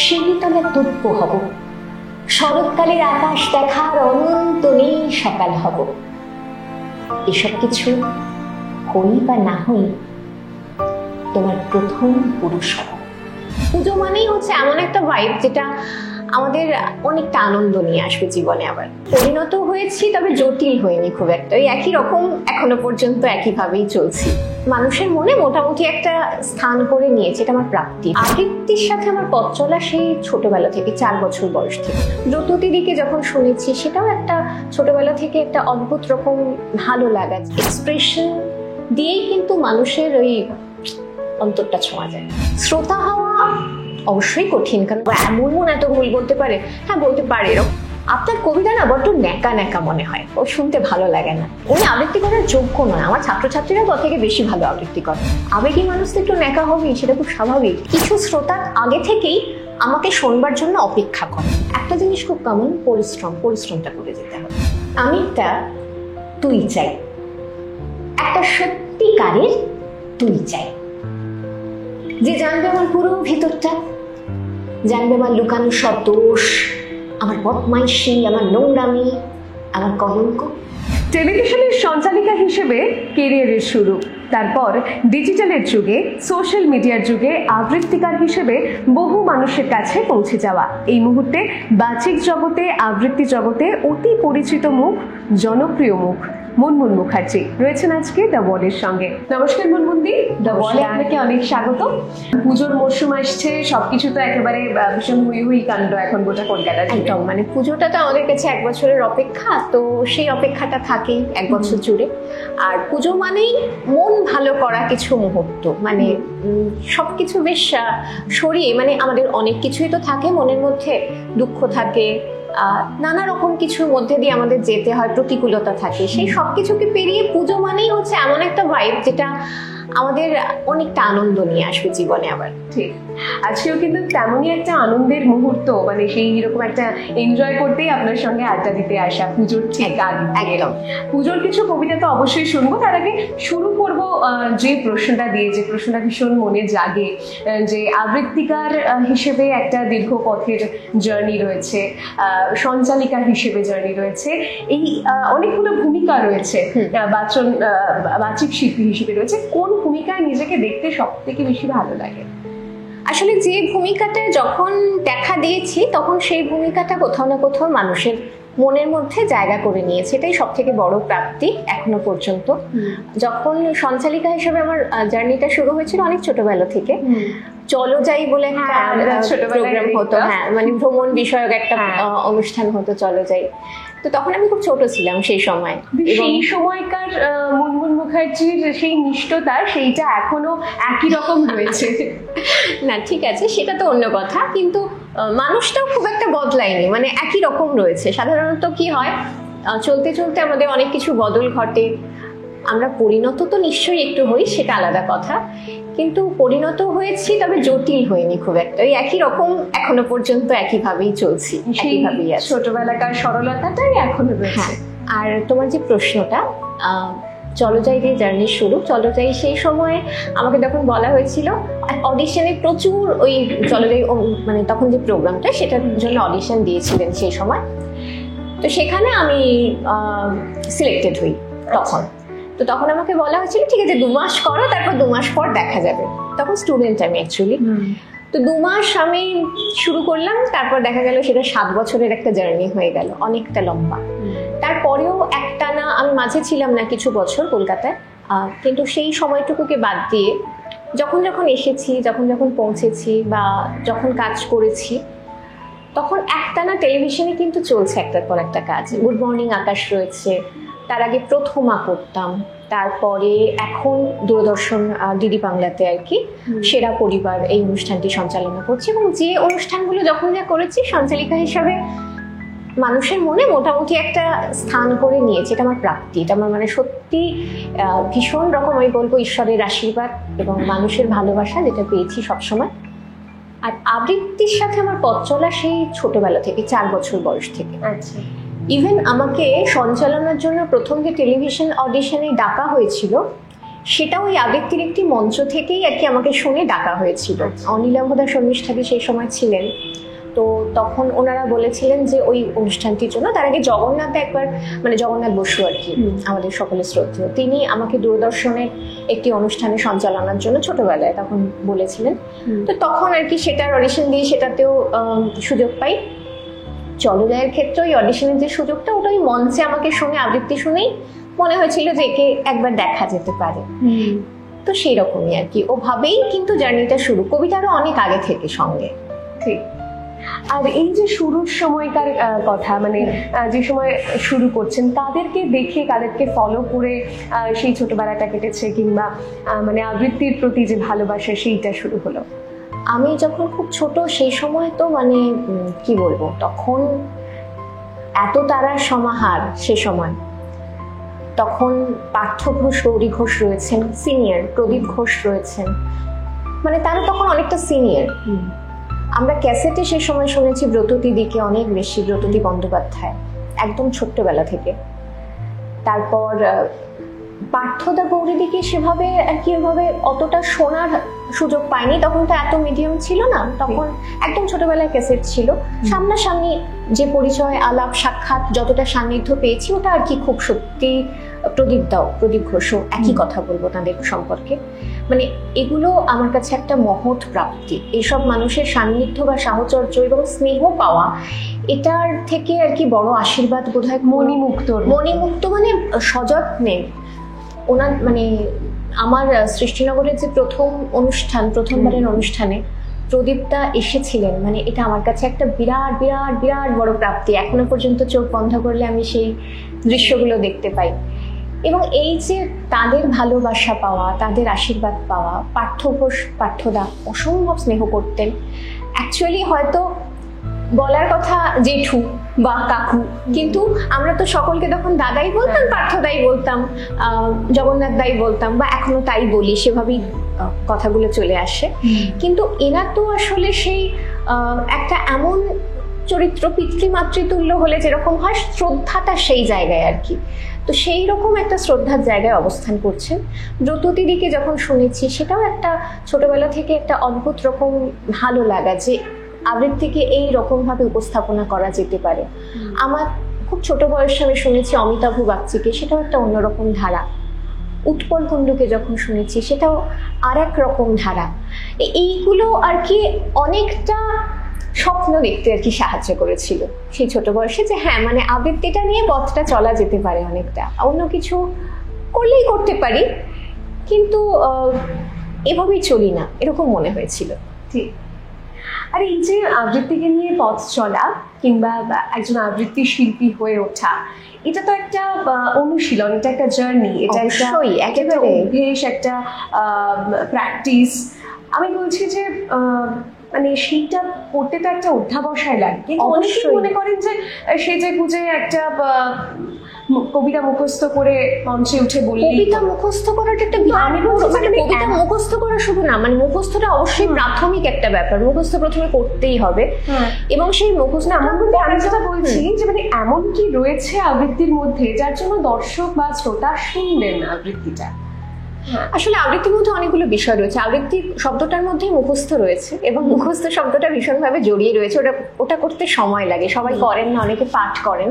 শিলিতলে তুপ্প হব, শরৎকালের আকাশ দেখার অনন্ত নেই সকাল হব। এসব কিছু হই বা না হই, তোমার প্রথম পুরুষ হব। পুজো মানেই হচ্ছে এমন একটা ভাইব যেটা আমাদের অনেকটা আনন্দ নিয়ে আসবে জীবনে। আবার পরিণত হয়েছি, তবে জটিল হয়নি খুব একটা, ওই একই রকম এখনো পর্যন্ত একইভাবেই চলছি। মানুষের মনে মোটামুটি একটা স্থান করে নিয়েছে, এটা আমার প্রাপ্তি। আবৃত্তির সাথে আমার পথ চলা সেই ছোটবেলা থেকে, 4 বছর বয়স থেকে। ব্রতদিদিকে যখন শুনেছি, সেটাও একটা ছোটবেলা থেকে একটা অদ্ভুত রকম ভালো লাগা, এক্সপ্রেশন দিয়েই কিন্তু মানুষের ওই অন্তরটা ছোঁয়া যায়। শ্রোতা হওয়া অবশ্যই কঠিন, কারণ এমন এত ভুল বলতে পারে। হ্যাঁ, বলতে পারে। এরকম আপনার কবিতা না বড্ড ন্যাকা ন্যাকা মনে হয়, ও শুনতে ভালো লাগে না। উনি আবৃত্তি করার যোগ্য নয়। আমার ছাত্রছাত্রীরা তার থেকে বেশি ভালো আবৃত্তি করে। আবেগী মানুষ তো একটু ন্যাকা হবেই, সেটা খুব স্বাভাবিক। কিছু শ্রোতা আগে থেকেই আমাকে শোনবার জন্য অপেক্ষা করে। একটা জিনিস খুব কমন, পরিশ্রমটা করে যেতে হবে। আমি একটা তুই চাই, একটা সত্যিকারের তুই চাই, যে জানবে আমার পুরো ভিতরটা, জানবে আমার লুকানো সব দোষ, আমার বদমাইশি, আমার নোংরামি, আমার কলঙ্ক। টেলিভিশনের সঞ্চালিকা হিসেবে কেরিয়ারের শুরু, তারপর ডিজিটালের যুগে, সোশ্যাল মিডিয়ার যুগে আবৃত্তিকার হিসেবে বহু মানুষের কাছে পৌঁছে যাওয়া। এই মুহূর্তে বাচিক জগতে, আবৃত্তি জগতে অতি পরিচিত মুখ, জনপ্রিয় মুখ মুনমুন মুখার্জি রয়েছেন আজকে দ্য ওয়ালের সঙ্গে। নমস্কার মুনমুনদি, দ্য ওয়ালে আপনাকে অনেক স্বাগত। পুজোর মরশুম আসছে, সবকিছু তো একেবারে ভীষণ হুই কাণ্ড এখন গোটা কলকাতা। একদম, মানে পুজোটা তো আমাদের কাছে 1 বছরের অপেক্ষা, তো সেই অপেক্ষাটা থাকেই 1 বছর জুড়ে। আর পুজো মানেই মন ভালো করা কিছু মুহূর্ত, মানে সবকিছু বেশ সরিয়ে, মানে আমাদের অনেক কিছুই তো থাকে মনের মধ্যে, দুঃখ থাকে, নানা রকম কিছুর মধ্যে দিয়ে আমাদের যেতে হয়, প্রতিকূলতা থাকে। সেই সবকিছুকে পেরিয়ে পুজো মানেই হচ্ছে এমন একটা ভাইব যেটা আমাদের অনেকটা আনন্দ নিয়ে আসবে জীবনে। আবার ঠিক আজকেও কিন্তু তেমনই একটা আনন্দের মুহূর্ত, মানে সেই রকম একটা এনজয় করতেই আপনার সঙ্গে আড্ডা দিতে আসা পুজোর ঠিক আগে। একদম, পুজোর কিছু কবিতা তো অবশ্যই শুনবো। তার আগে শুরু করব যে প্রশ্নটা দিয়ে, যে প্রশ্নটা ভীষণ মনে জাগে, যে আবৃত্তিকার হিসেবে একটা দীর্ঘ পথের জার্নি রয়েছে, সঞ্চালিকা হিসেবে জার্নি রয়েছে, এই অনেকগুলো ভূমিকা রয়েছে, বাচিক শিল্পী হিসেবে রয়েছে। কোন ভূমিকায় নিজেকে দেখতে সব থেকে বেশি ভালো লাগে? আসলে যে ভূমিকাটা যখন দেখা দিয়েছি, তখন সেই ভূমিকাটা কোথাও না কোথাও মানুষের মনের মধ্যে জায়গা করে নিয়েছে, এটাই সব থেকে বড় প্রাপ্তি এখনো পর্যন্ত। যখন সঞ্চালিকা হিসেবে আমার জার্নিটা শুরু হয়েছিল অনেক ছোটবেলা থেকে, চলো যাই বলে একটা প্রোগ্রাম হতো, হ্যাঁ, মানে ভ্রমণ বিষয়ক একটা অনুষ্ঠান হতো, চলো যাই। তো তখন আমি খুব ছোট ছিলাম সেই সময়। সেই সময়কার মুনমুন মুখার্জির সেই নিষ্ঠতা, সেইটা এখনো একই রকম রয়েছে। না, ঠিক আছে, সেটা তো অন্য কথা, কিন্তু মানুষটাও খুব একটা বদলায়নি, মানে একই রকম রয়েছে। সাধারণত কি হয়, চলতে চলতে আমাদের অনেক কিছু বদল ঘটে। আমরা পরিণত তো নিশ্চয়ই একটু হই, সেটা আলাদা কথা, কিন্তু পরিণত হয়েছি, তবে জটিল হয়নি খুব একটা, ওই একই রকম এখনো পর্যন্ত একইভাবেই চলছি, একইভাবেই আছে। ছোটবেলাকার সরলতাটাই এখনো রয়েছে। আর তোমার যে প্রশ্নটা, চলো যাই দিয়ে জার্নি শুরু, চলো যাই সেই সময় আমাকে যখন বলা হয়েছিল অডিশনে, প্রচুর ওই চলো যাই, মানে তখন যে প্রোগ্রামটা, সেটার জন্য অডিশন দিয়েছিলেন সেই সময়। তো সেখানে আমি সিলেক্টেড হই তখন। তো তখন আমাকে বলা হয়েছিল ঠিক আছে 2 মাস করো, তারপর 2 মাস পর দেখা যাবে। তখন স্টুডেন্ট আমি অ্যাকচুয়ালি। তো 2 মাস আমি শুরু করলাম, তারপর দেখা গেল সেটা 7 বছরের একটা জার্নি হয়ে গেল, অনেকটা লম্বা। তারপরেও একটানা আমি মাঝে ছিলাম না কিছু বছর কলকাতায়, কিন্তু সেই সময়টুকুকে বাদ দিয়ে যখন যখন এসেছি, যখন যখন পৌঁছেছি বা যখন কাজ করেছি, তখন একটানা টেলিভিশনে কিন্তু চলছে একটার পর একটা কাজ। গুড মর্নিং আকাশ রয়েছে, তার আগে প্রথমা করতাম, তারপরে এখন দূরদর্শন ডিডি বাংলাতে আর কি সেরা পরিবার এই অনুষ্ঠানটি সঞ্চালনা করছি। এবং যে অনুষ্ঠানগুলো যখন যা করেছি সঞ্চালিকা হিসাবে মানুষের মনে মোটামুটি একটা স্থান করে নিয়েছে, এটা আমার প্রাপ্তি, এটা আমার মানে সত্যি ভীষণ রকম, আমি বলবো ঈশ্বরের আশীর্বাদ এবং মানুষের ভালোবাসা, যেটা পেয়েছি সবসময়। আর আবৃত্তির সাথে আমার পথ চলা সেই ছোটবেলা থেকে, 4 বছর বয়স থেকে। আচ্ছা, ইভেন আমাকে সঞ্চালনার জন্য প্রথম যে টেলিভিশন অডিশনে ডাকা হয়েছিল, সেটাও ওই আবৃত্তির একটি মঞ্চ থেকেই আর কি আমাকে শুনে ডাকা হয়েছিল। অনিলাভদা শর্মিষ্ঠাদি সেই সময় ছিলেন, তো তখন ওনারা বলেছিলেন যে ওই অনুষ্ঠানটির জন্য, তার আগে জগন্নাথ একবার, মানে জগন্নাথ বসু আর কি আমাদের সকলের শ্রদ্ধেয়, তিনি আমাকে দূরদর্শনের একটি অনুষ্ঠানে সঞ্চালনার জন্য ছোটবেলায় তখন বলেছিলেন। তো তখন আর কি সেটার অডিশন দিয়ে সেটাতেও সুযোগ পাই। চলজয়ের ক্ষেত্রে ওই অডিশনের যে সুযোগটা, ওটা ওই মঞ্চে আমাকে শুনে, আবৃত্তি শুনেই মনে হয়েছিল যে একে একবার দেখা যেতে পারে। তো সেই রকমই আর কি, ওভাবেই কিন্তু জার্নিটা শুরু, কবিতা আরো অনেক আগে থেকে সঙ্গে। ঠিক। আর এই যে শুরুর সময়কার কথা, মানে যে সময় শুরু করছেন, কাদেরকে দেখে, কাদেরকে ফলো করে সেই ছোটবেলাটা কেটেছে, কিংবা মানে আবৃত্তির প্রতি যে ভালোবাসা সেইটা শুরু হলো? আমি যখন খুব ছোট সেই সময় তো মানে কি বলবো, তখন এত তারার সমাহার সে সময়। তখন পার্থ ঘোষ, গৌরী ঘোষ রয়েছেন সিনিয়র, প্রদীপ ঘোষ রয়েছেন, মানে তারা তখন অনেকটা সিনিয়র। আমরা ক্যাসেটে সে সময় শুনেছি ব্রততী দিকে অনেক বেশি, ব্রততী বন্দ্যোপাধ্যায় একদম ছোট্টবেলা থেকে। তারপর পার্থদা গৌরী দিকে সেভাবে আর কি ওভাবে অতটা শোনার সুযোগ পাইনি, তখন তো এত মিডিয়াম ছিল না, তখন একদম ছোটবেলায় ক্যাসেট ছিল। সামনাসামনি যে পরিচয়, আলাপ, সাক্ষাৎ, যতটা সান্নিধ্য পেয়েছি ওটা আর কি খুব সত্যি প্রদীপ ঘোষও একই কথা বলবো তাদের সম্পর্কে। মানে এগুলো আমার কাছে একটা মহৎ প্রাপ্তি, এইসব মানুষের সান্নিধ্য বা সাহচর্য এবং স্নেহ পাওয়া, এটার থেকে আর কি বড় আশীর্বাদ বোধহয় মণিমুক্ত মানে সযত্নে ওনার, মানে আমার সৃষ্টিনগরের যে প্রথমবারের অনুষ্ঠানে প্রদীপদা এসেছিলেন, মানে এটা আমার কাছে একটা বিরাট বিরাট বিরাট বড় প্রাপ্তি। এখনো পর্যন্ত চোখ বন্ধ করলে আমি সেই দৃশ্যগুলো দেখতে পাই। এবং এই যে তাদের ভালোবাসা পাওয়া, তাদের আশীর্বাদ পাওয়া, পার্থদা অসম্ভব স্নেহ করতেন। অ্যাকচুয়ালি হয়তো বলার কথা জেঠু বা কাকু, কিন্তু আমরা তো সকলকে তখন দাদাই বলতাম, পার্থদাই বলতাম, জগন্নাথ দাই বলতাম, বা এখনো তাই বলি, সেভাবেই কথাগুলো চলে আসে। কিন্তু এরা তো আসলে সেই একটা এমন চরিত্র, পিতৃমাতৃতুল্য হলে যেরকম হয়, শ্রদ্ধাটা সেই জায়গায় আর কি। তো সেই রকম একটা শ্রদ্ধার জায়গায় অবস্থান করছেন। ব্রততী দিকে যখন শুনেছি, সেটাও একটা ছোটবেলা থেকে একটা অদ্ভুত রকম ভালো লাগা যে আবৃত্তিকে এই রকম ভাবে উপস্থাপনা করা যেতে পারে। আমার খুব ছোট বয়সে আমি শুনেছি অমিতাভ বাগচিকে, সেটাও একটা অন্যরকম ধারা। উৎপল কুণ্ডুকে যখন শুনেছি, সেটাও আর এক রকম ধারা। এইগুলো আর কি অনেকটা স্বপ্ন দেখতে আর কি সাহায্য করেছিল সেই ছোট বয়সে, যে হ্যাঁ মানে আবৃত্তিটা নিয়ে পথটা চলা যেতে পারে অনেকটা, অন্য কিছু করলেই করতে পারি, কিন্তু এভাবেই চলি না, এরকম মনে হয়েছিল। ঠিক। আর এই যে আবৃত্তিকে নিয়ে পথ চলা কিংবা একজন আবৃত্তি শিল্পী হয়ে ওঠা, এটা তো একটা অনুশীলন, এটা একটা জার্নি, এটা একটা অভ্যেস, একটা প্র্যাকটিস। আমি বলছি যে মানে সেইটা করতে তো একটা অধ্যাবসায় লাগে, কিন্তু অনেকেই মনে করেন যে সেজে গুজে একটা কবিতা মুখস্থ করে মঞ্চে উঠে বলি। কবিতা মুখস্থ করাটা একটা কবিতা মুখস্থ করা শুধু না, মানে মুখস্থটা অবশ্যই প্রাথমিক একটা ব্যাপার, মুখস্থ প্রথমে করতেই হবে। এবং সেই মুখস্থ আমার মধ্যে আমি যেটা বলছি যে মানে এমন কি রয়েছে আবৃত্তির মধ্যে যার জন্য দর্শক বা শ্রোতা শুনবেন আবৃত্তিটা। আসলে আবৃত্তির মধ্যে অনেকগুলো বিষয় রয়েছে। আবৃত্তি শব্দটার মধ্যে মুখস্থ রয়েছে, এবং মুখস্থ শব্দটা ভীষণভাবে জড়িয়ে রয়েছে। ওটা করতে সময় লাগে, সবাই করেন না, অনেকে পাঠ করেন,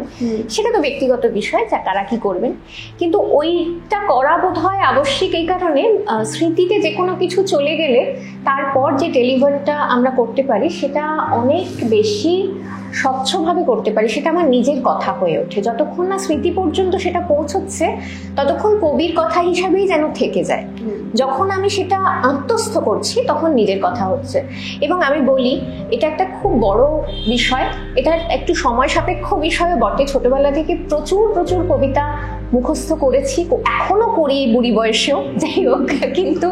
সেটা তো ব্যক্তিগত বিষয়, যা তারা কি করবেন। কিন্তু ওইটা করা বোধ হয় আবশ্যিক এই কারণে, স্মৃতিতে যে কোনো কিছু চলে গেলে তারপর যে ডেলিভারটা আমরা করতে পারি, সেটা অনেক বেশি স্বচ্ছভাবে করতে পারি, সেটা আমার নিজের কথা হয়ে ওঠে। যতক্ষণ না স্মৃতি পর্যন্ত সেটা পৌঁছচ্ছে, ততক্ষণ কবির কথা হিসাবেই যেন থেকে যায়। যখন আমি সেটা আত্মস্থ করছি, তখন নিজের কথা হচ্ছে। এবং আমি বলি, এটা একটা খুব বড় বিষয়, এটা একটু সময় সাপেক্ষ বিষয় বটে। ছোটবেলা থেকে প্রচুর প্রচুর কবিতা মুখস্থ করেছি, এখনো করি বুড়ি বয়সেও, যাই হোক। কিন্তু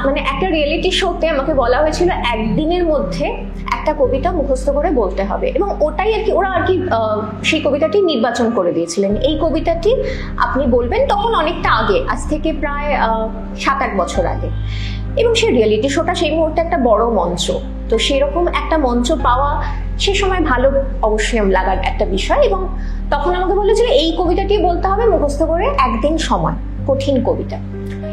মানে একটা রিয়েলিটি শোতে আমাকে বলা হয়েছিল একদিনের মধ্যে একটা কবিতা মুখস্থ করে বলতে হবে, এবং ওটাই আর কি ওরা আর কি সেই কবিতাটি নির্বাচন করে দিয়েছিলেন। এই কবিতাটি আপনি বলবেন, তখন অনেকটা আগে, আজ থেকে প্রায় 7-8 বছর আগে। এবং সেই রিয়েলিটি শোটা সেই মুহূর্তে একটা বড় মঞ্চ, তো সেরকম একটা মঞ্চ পাওয়া সে সময় ভালো অবশ্যই লাগার একটা বিষয়। এবং তখন আমাকে বলেছিল এই কবিতাটি বলতে হবে মুখস্থ করে, একদিন সময়, কঠিন কবিতা।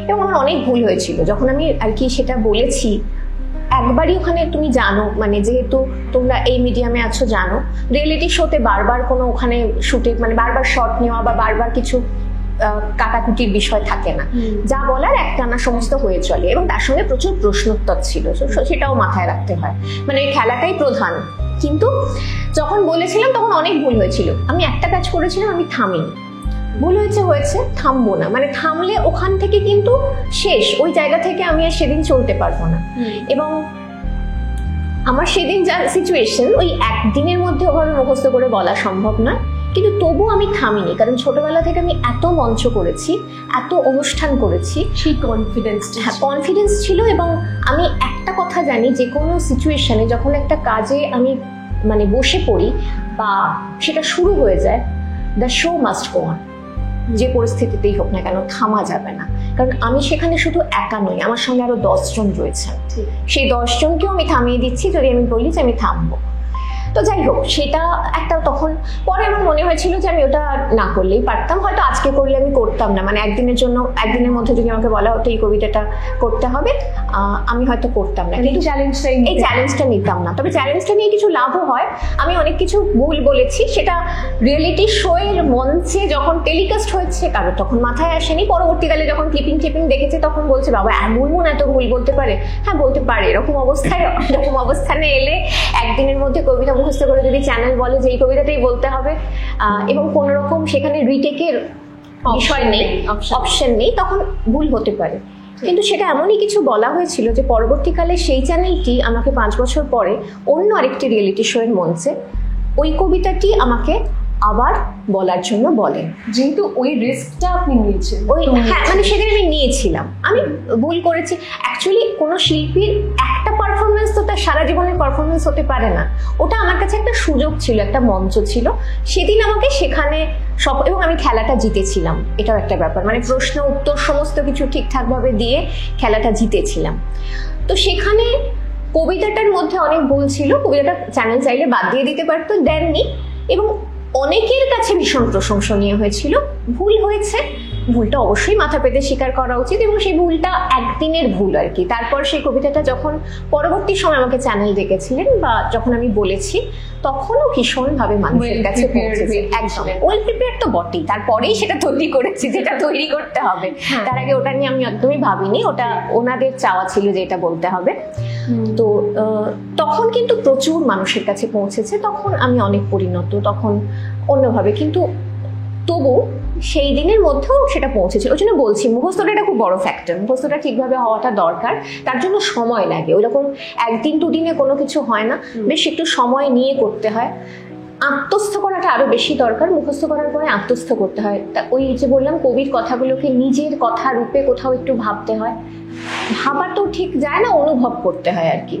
এবং আমার অনেক ভুল হয়েছিল যখন আমি আর কি সেটা বলেছি। একবারই ওখানে তুমি জানো, মানে যেহেতু তোমরা এই মিডিয়ামে আছো জানো, রিয়েলিটি শোতে বারবার কোনো ওখানে শুটে মানে বারবার শট নেওয়া বা বারবার কিছু কাটাকুটির বিষয় থাকে না, যা বলার একটানা সমস্ত হয়ে চলে, এবং তার সঙ্গে প্রচুর প্রশ্নোত্তর ছিল, সেটাও মাথায় রাখতে হয়, মানে ওই খেলাটাই প্রধান। কিন্তু যখন বলেছিলাম তখন অনেক ভুল হয়েছিল। আমি একটা কাজ করেছিলাম, আমি থামিনি। ভুল হয়েছে থামবো না, মানে থামলে ওখান থেকে কিন্তু শেষ, ওই জায়গা থেকে আমি আর সেদিন চলতে পারবো না। এবং আমার সেদিন যা সিচুয়েশন, ওই একদিনের মধ্যে ওভাবে মুখস্থ করে বলা সম্ভব নয়, কিন্তু তবু আমি থামিনি, কারণ ছোটবেলা থেকে আমি এত মঞ্চ করেছি, এত অনুষ্ঠান করেছি, সেই কনফিডেন্স ছিল। এবং আমি একটা কথা জানি, যে কোনো সিচুয়েশনে যখন একটা কাজে আমি মানে বসে পড়ি বা সেটা শুরু হয়ে যায়, the show must go on, যে পরিস্থিতিতেই হোক না কেন থামা যাবে না। কারণ আমি সেখানে শুধু একা নই, আমার সঙ্গে আরো 10 জন রয়েছে, সেই 10 জনকেও আমি থামিয়ে দিচ্ছি যদি আমি বলি যে আমি থামবো। তো যাই হোক, সেটা একটা তখন পরে আমার মনে হয়েছিল যে আমি ওটা না করলেই পারতাম, হয়তো আজকে করলে আমি করতাম না, মানে একদিনের মধ্যে যদি আমাকে বলা হতো এই কবিতাটা করতে হবে, আমি হয়তো করতাম না, কিন্তু এই চ্যালেঞ্জটা নিতাম না। তবে চ্যালেঞ্জটা নিয়ে কিছু লাভও হয়। আমি অনেক কিছু ভুল বলেছি, সেটা রিয়েলিটি শো এর মঞ্চে যখন টেলিকাস্ট হয়েছে কারো তখন মাথায় আসেনি, পরবর্তীকালে যখন ক্লিপিং দেখেছি তখন বলছে বাবা এমন এত ভুল বলতে পারে। হ্যাঁ, বলতে পারে। এরকম অবস্থানে এলে একদিনের মধ্যে কবিতা মুখস্থ করে যদি চ্যানেল বলে যে এই কবিতাটাই বলতে হবে, এবং কোন রকম সেখানে রিটেকের বিষয় নেই, অপশন নেই, তখন ভুল হতে পারে। কিন্তু সেটা এমনই কিছু বলা হয়েছিল যে পরবর্তীকালে সেই চ্যানেলটি আমাকে 5 বছর পরে অন্য আরেকটি রিয়েলিটি শো এর মঞ্চে ওই কবিতাটি আমাকে আবার বলার জন্য বলেন, যেহেতু ওই রিস্কটা আপনি নিয়েছেন। হ্যাঁ, মানে সেদিন আমি নিয়েছিলাম, আমি ভুল করেছি। অ্যাকচুয়ালি কোনো শিল্পীর একটা পারফরমেন্স তো তার সারা জীবনের পারফরমেন্স হতে পারে না, ওটা আমার কাছে একটা সুযোগ ছিল, একটা মঞ্চ ছিল। সেদিন আমাকে সেখানে এবং আমি খেলাটা জিতেছিলাম, এটাও একটা ব্যাপার, মানে প্রশ্ন উত্তর সমস্ত কিছু ঠিকঠাকভাবে দিয়ে খেলাটা জিতেছিলাম। তো সেখানে কবিতাটার মধ্যে অনেক ভুল ছিল, কবিতাটা চ্যানেল চাইলে বাদ দিয়ে দিতে পারতো, দেননি, এবং অনেকের কাছে ভীষণ প্রশংসনীয় হয়েছিল। ভুল হয়েছে, ভুলটা অবশ্যই মাথা পেতে স্বীকার করা উচিত, এবং সেই ভুলটা একদিনের ভুল আর কি। তারপর সেই কবিতাটা যখন পরবর্তী সময় আমাকে চ্যানেল ডেকেছিলেন বা যখন আমি বলেছি, তখনও ভীষণভাবে মানুষের কাছে পৌঁছেছে। একদম ওয়েল প্রিপেয়ার তো বটেই, তারপরেই সেটা তৈরি করেছি যেটা তৈরি করতে হবে। তার আগে ওটা নিয়ে আমি একদমই ভাবিনি, ওটা ওনাদের চাওয়া ছিল যে এটা বলতে হবে। তো তখন কিন্তু প্রচুর মানুষের কাছে পৌঁছেছে, তখন আমি অনেক পরিণত, তখন অন্যভাবে, কিন্তু তবু সেই দিনের মধ্যেও সেটা পৌঁছেছিল। ওই জন্য বলছি মুখস্থটা এটা খুব বড় ফ্যাক্টর, মুখস্থটা ঠিকভাবে হওয়াটা দরকার, তার জন্য সময় লাগে। ওইরকম একদিন দুদিনে কোনো কিছু হয় না, বেশ একটু সময় নিয়ে করতে হয়। আত্মস্থ করাটা আরো বেশি দরকার, মুখস্থ করার পরে আত্মস্থ করতে হয়। তা ওই যে বললাম, কবির কথাগুলোকে নিজের কথা রূপে কোথাও একটু ভাবতে হয়, ভাবা তো ঠিক যায় না, অনুভব করতে হয় আর কি।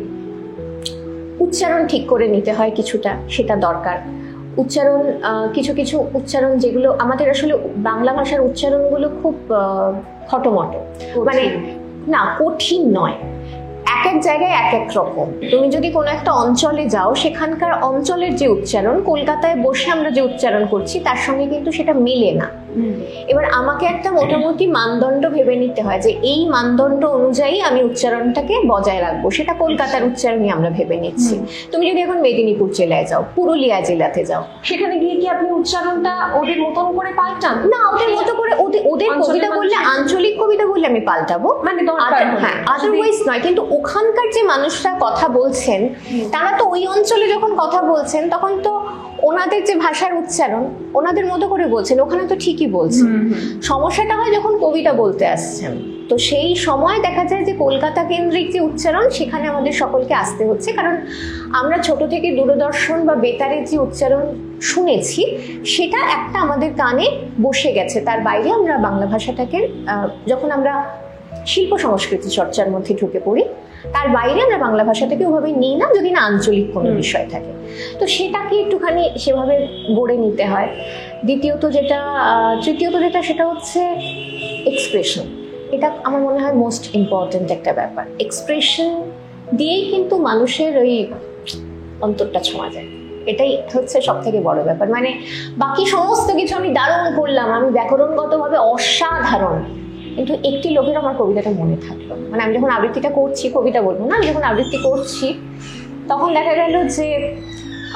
উচ্চারণ ঠিক করে নিতে হয় কিছুটা, সেটা দরকার। উচ্চারণ কিছু উচ্চারণ যেগুলো আমাদের আসলে বাংলা ভাষার উচ্চারণগুলো খুব খটোমটো, মানে না কঠিন নয়, এক এক জায়গায় এক এক রকম। তুমি যদি কোনো একটা অঞ্চলে যাও, সেখানকার অঞ্চলের যে উচ্চারণ, কলকাতায় বসে আমরা যে উচ্চারণ করছি তার সঙ্গে কিন্তু সেটা মেলে না। এবার আমাকে একটা মোটামুটি মানদণ্ড ভেবে নিতে হয় যে এই মানদণ্ড অনুযায়ী আমি উচ্চারণটাকে বজায় রাখবো, সেটা কলকাতার উচ্চারণই আমরা ভেবে নিচ্ছি। তুমি যদি এখন মেদিনীপুর জেলায় যাও, পুরুলিয়া জেলাতে যাও, সেখানে গিয়ে কি আপনি উচ্চারণটা ওদের মতন করে পাল্টান? না, ওদের মতো করে ওদের কবিতা বললে, আঞ্চলিক কবিতা বললে আমি পাল্টাবো, মানে হ্যাঁ, আদারওয়াইজ নয়। কিন্তু ওখানকার যে মানুষরা কথা বলছেন, তারা তো ওই অঞ্চলে যখন কথা বলছেন তখন তো ওনাদের যে ভাষার উচ্চারণ ওনাদের মতো করে বলছেন, ওখানে তো ঠিকই বলছেন। সমস্যাটা হয় যখন কবিতা বলতে আসছেন, তো সেই সময় দেখা যায় যে কলকাতা কেন্দ্রিক যে উচ্চারণ, সেখানে আমাদের সকলকে আসতে হচ্ছে, কারণ আমরা ছোট থেকে দূরদর্শন বা বেতারের যে উচ্চারণ শুনেছি সেটা একটা আমাদের কানে বসে গেছে। তার বাইরে আমরা বাংলা ভাষাটাকে যখন আমরা শিল্প সংস্কৃতি চর্চার মধ্যে ঢুকে পড়ি, তার বাইরে আমরা বাংলা ভাষাটাকে ওভাবে নিই না, যদি না আঞ্চলিক কোনো বিষয় থাকে। তো সেটাকে একটুখানি সেভাবে গড়ে নিতে হয়। তৃতীয়ত যেটা সেটা হচ্ছে এক্সপ্রেশন। এটা আমার মনে হয় মোস্ট ইম্পর্টেন্ট একটা ব্যাপার। এক্সপ্রেশন দিয়েই কিন্তু মানুষের ওই অন্তরটা ছোঁয়া যায়, এটাই হচ্ছে সব থেকে বড় ব্যাপার। মানে বাকি সমস্ত কিছু আমি দারুণ করলাম, আমি ব্যাকরণগতভাবে অসাধারণ, কিন্তু একটি লোকের আমার কবিতাটা মনে থাকলো। মানে আমি যখন আবৃত্তিটা করছি, কবিতা বলবো না, আমি যখন আবৃত্তি করছি তখন দেখা গেল যে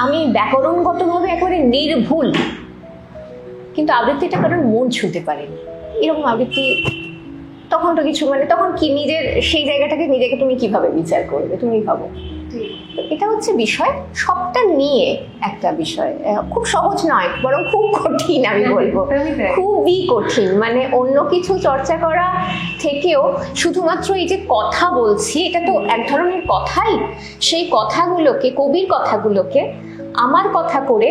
আমি ব্যাকরণগতভাবে একেবারে নির্ভুল, কিন্তু আবৃত্তিটা কারণ মন ছুঁতে পারেনি। এরকম আবৃত্তি তখন তো কিছু, মানে তখন কি নিজের সেই জায়গাটাকে নিজেকে তুমি কিভাবে বিচার করবে, তুমি ভাবো। তো এটা হচ্ছে বিষয়, সবটা নিয়ে একটা বিষয়, খুব সহজ নয়, বরং খুব কঠিন। আমি বলবো খুবই কঠিন। মানে অন্য কিছু চর্চা করা থেকেও শুধুমাত্র এই যে কথা বলছি, এটা তো এক ধরনের কথাই, সেই কথাগুলোকে, কবির কথাগুলোকে আমার কথা করে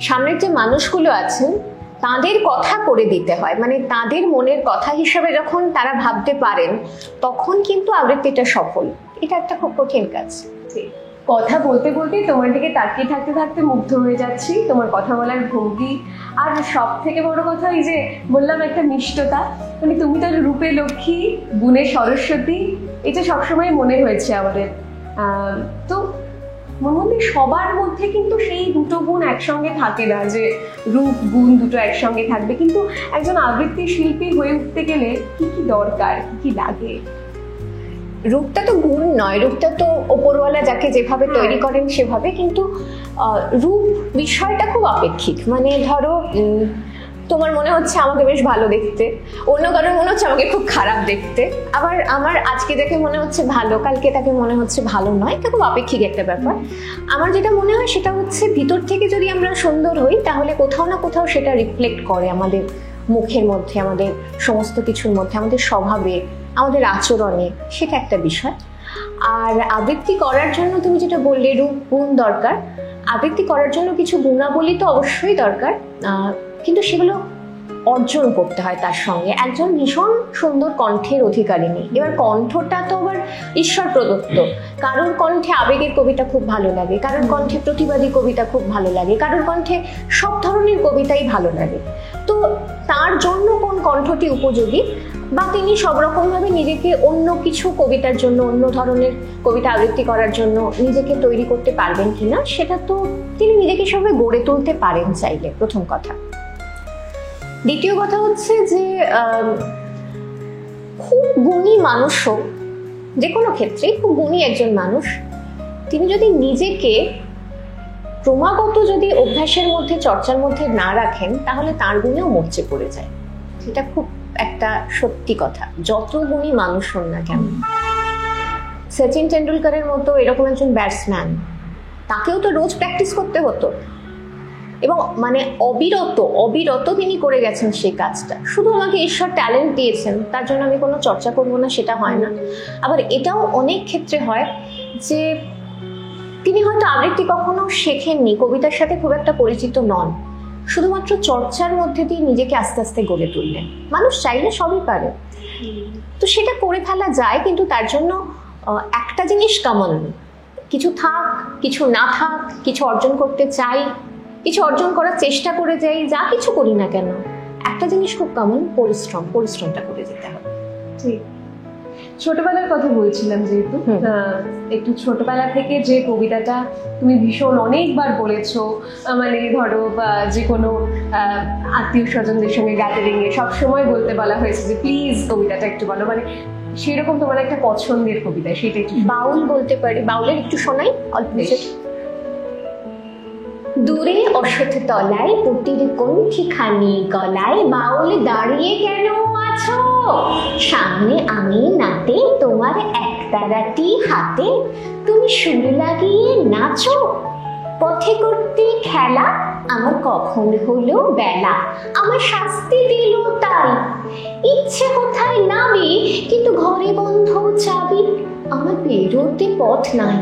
সামনের যে মানুষগুলো আছেন তাদের কথা করে দিতে হয়। মানে তাদের মনের কথা হিসাবে যখন তারা ভাবতে পারেন তখন কিন্তু আবৃত্তিটা সফল। এটা একটা খুব কঠিন কাজ। কথা বলতে বলতে তোমার দিকে তাকিয়ে থাকতে থাকতে মুগ্ধ হয়ে যাচ্ছি, তোমার কথা বলার ভঙ্গি, আর সব থেকে বড় কথা এই যে বললাম একটা মিষ্টতা, মানে তুমি তো রূপে লক্ষ্মী, গুণে সরস্বতী, এটা সবসময় মনে হয়েছে আমাদের। তো মনে সবার মধ্যে কিন্তু সেই দুটো গুণ একসঙ্গে থাকে না, যে রূপ গুণ দুটো একসঙ্গে থাকবে। কিন্তু একজন আবৃত্তি শিল্পী হয়ে উঠতে গেলে কি কি দরকার, কি কি লাগে? রূপটা তো গুণ নয়, রূপটা তো ওপরওয়ালা যাকে যেভাবে তৈরি করেন সেভাবে, কিন্তু রূপ বিষয়টা খুব আপেক্ষিক। মানে ধরো তোমার মনে হচ্ছে আমাকে বেশ ভালো দেখতে, অন্য কারোর মনে হচ্ছে আমাকে খুব খারাপ দেখতে, আবার আমার আজকে যাকে মনে হচ্ছে ভালো কালকে তাকে মনে হচ্ছে ভালো নয়। এটা খুব আপেক্ষিক একটা ব্যাপার। আমার যেটা মনে হয় সেটা হচ্ছে ভিতর থেকে যদি আমরা সুন্দর হই তাহলে কোথাও না কোথাও সেটা রিফ্লেক্ট করে আমাদের মুখের মধ্যে, আমাদের সমস্ত কিছুর মধ্যে, আমাদের স্বভাবে, আমাদের আচরণে, সেটা একটা বিষয়। আর আবৃত্তি করার জন্য তুমি যেটা বললে রূপ গুণ দরকার, আবৃত্তি করার জন্য কিছু গুণাবলী তো অবশ্যই দরকার, কিন্তু সেগুলো অর্জন করতে হয় তার সঙ্গে। একজন ভীষণ সুন্দর কণ্ঠের অধিকারিণী, এবার কণ্ঠটা তো আবার ঈশ্বর প্রদত্ত। কারোর কণ্ঠে আবেগের কবিতা খুব ভালো লাগে, কারোর কণ্ঠে প্রতিবাদী কবিতা খুব ভালো লাগে, কারোর কণ্ঠে সব ধরনের কবিতাই ভালো লাগে। তো তার জন্য কোন কণ্ঠটি উপযোগী, বা তিনি সব রকমভাবে নিজেকে অন্য কিছু কবিতার জন্য, অন্য ধরনের কবিতা আবৃত্তি করার জন্য নিজেকে তৈরি করতে পারবেন কিনা, সেটা তো তিনি নিজেকে সবাই গড়ে তুলতে পারেন চাইলে, প্রথম কথা। দ্বিতীয় কথা হচ্ছে যে খুব গুণী মানুষও, যে কোনো ক্ষেত্রে খুব গুণী একজন মানুষ, তিনি যদি নিজেকে ক্রমাগত যদি অভ্যাসের মধ্যে, চর্চার মধ্যে না রাখেন তাহলে তার গুণেও মরচে পড়ে যায়। সেটা খুব একটা সত্যি কথা, যত গুণী মানুষ হন না কেন। সচিন টেন্ডুলকারের মতো এরকম একজন ব্যাটসম্যান, তাকেও তো রোজ প্র্যাকটিস করতে হতো, এবং মানে অবিরত তিনি করে গেছেন সেই কাজটা। শুধু আমাকে ঈশ্বর ট্যালেন্ট দিয়েছেন তার জন্য আমি কোনো চর্চা করবো না, সেটা হয় না। আবার এটাও অনেক ক্ষেত্রে হয় যে তিনি হয়তো আবৃত্তি কখনো শেখেননি, কবিতার সাথে খুব একটা পরিচিত নন, শুধুমাত্র চর্চার মধ্যে দিয়ে নিজেকে আস্তে আস্তে গড়ে তুললেন। মানুষ চাইলে সবই পারে, তো সেটা করে ফেলা যায়, কিন্তু তার জন্য একটা জিনিস কমন, কিছু থাক কিছু না থাক, কিছু অর্জন করতে চাই, কিছু অর্জন করার চেষ্টা করে যাই, যা কিছু করি না কেন, একটা জিনিস খুব কমন, পরিশ্রমটা করে যেতে হবে। ঠিক। ছোটবেলার কথা বলছিলাম, যেহেতু একটু ছোটবেলা থেকে যে কবিতাটা তুমি ভীষণ অনেকবার বলেছো, মানে ধরো যে কোনো আত্মীয় স্বজনদের সঙ্গে গ্যাদারিং এ সবসময় বলতে বলা হয়েছে যে প্লিজ কবিতাটা একটু বলো, মানে সেরকম তোমার একটা পছন্দের কবিতা, সেটা একটু। বাউল বলতে পারি, বাউলের একটু শোনাই অল্প। দূরে অশ্বত্থ তলায় পুটির কণ্ঠি খানি গলায়, বাউল দাঁড়িয়ে কেন আছো, সামনে আমি নাতে তোমার একতারাটি হাতে, তুমি সুর লাগিয়ে নাচো, পথে করতে খেলা, আমার কখন হলো বেলা, আমার শাস্তি দিল তাই, ইচ্ছে কোথায় নাবি কিন্তু ঘরে বন্ধ চাবি, আমার বেরোতে পথ নাই,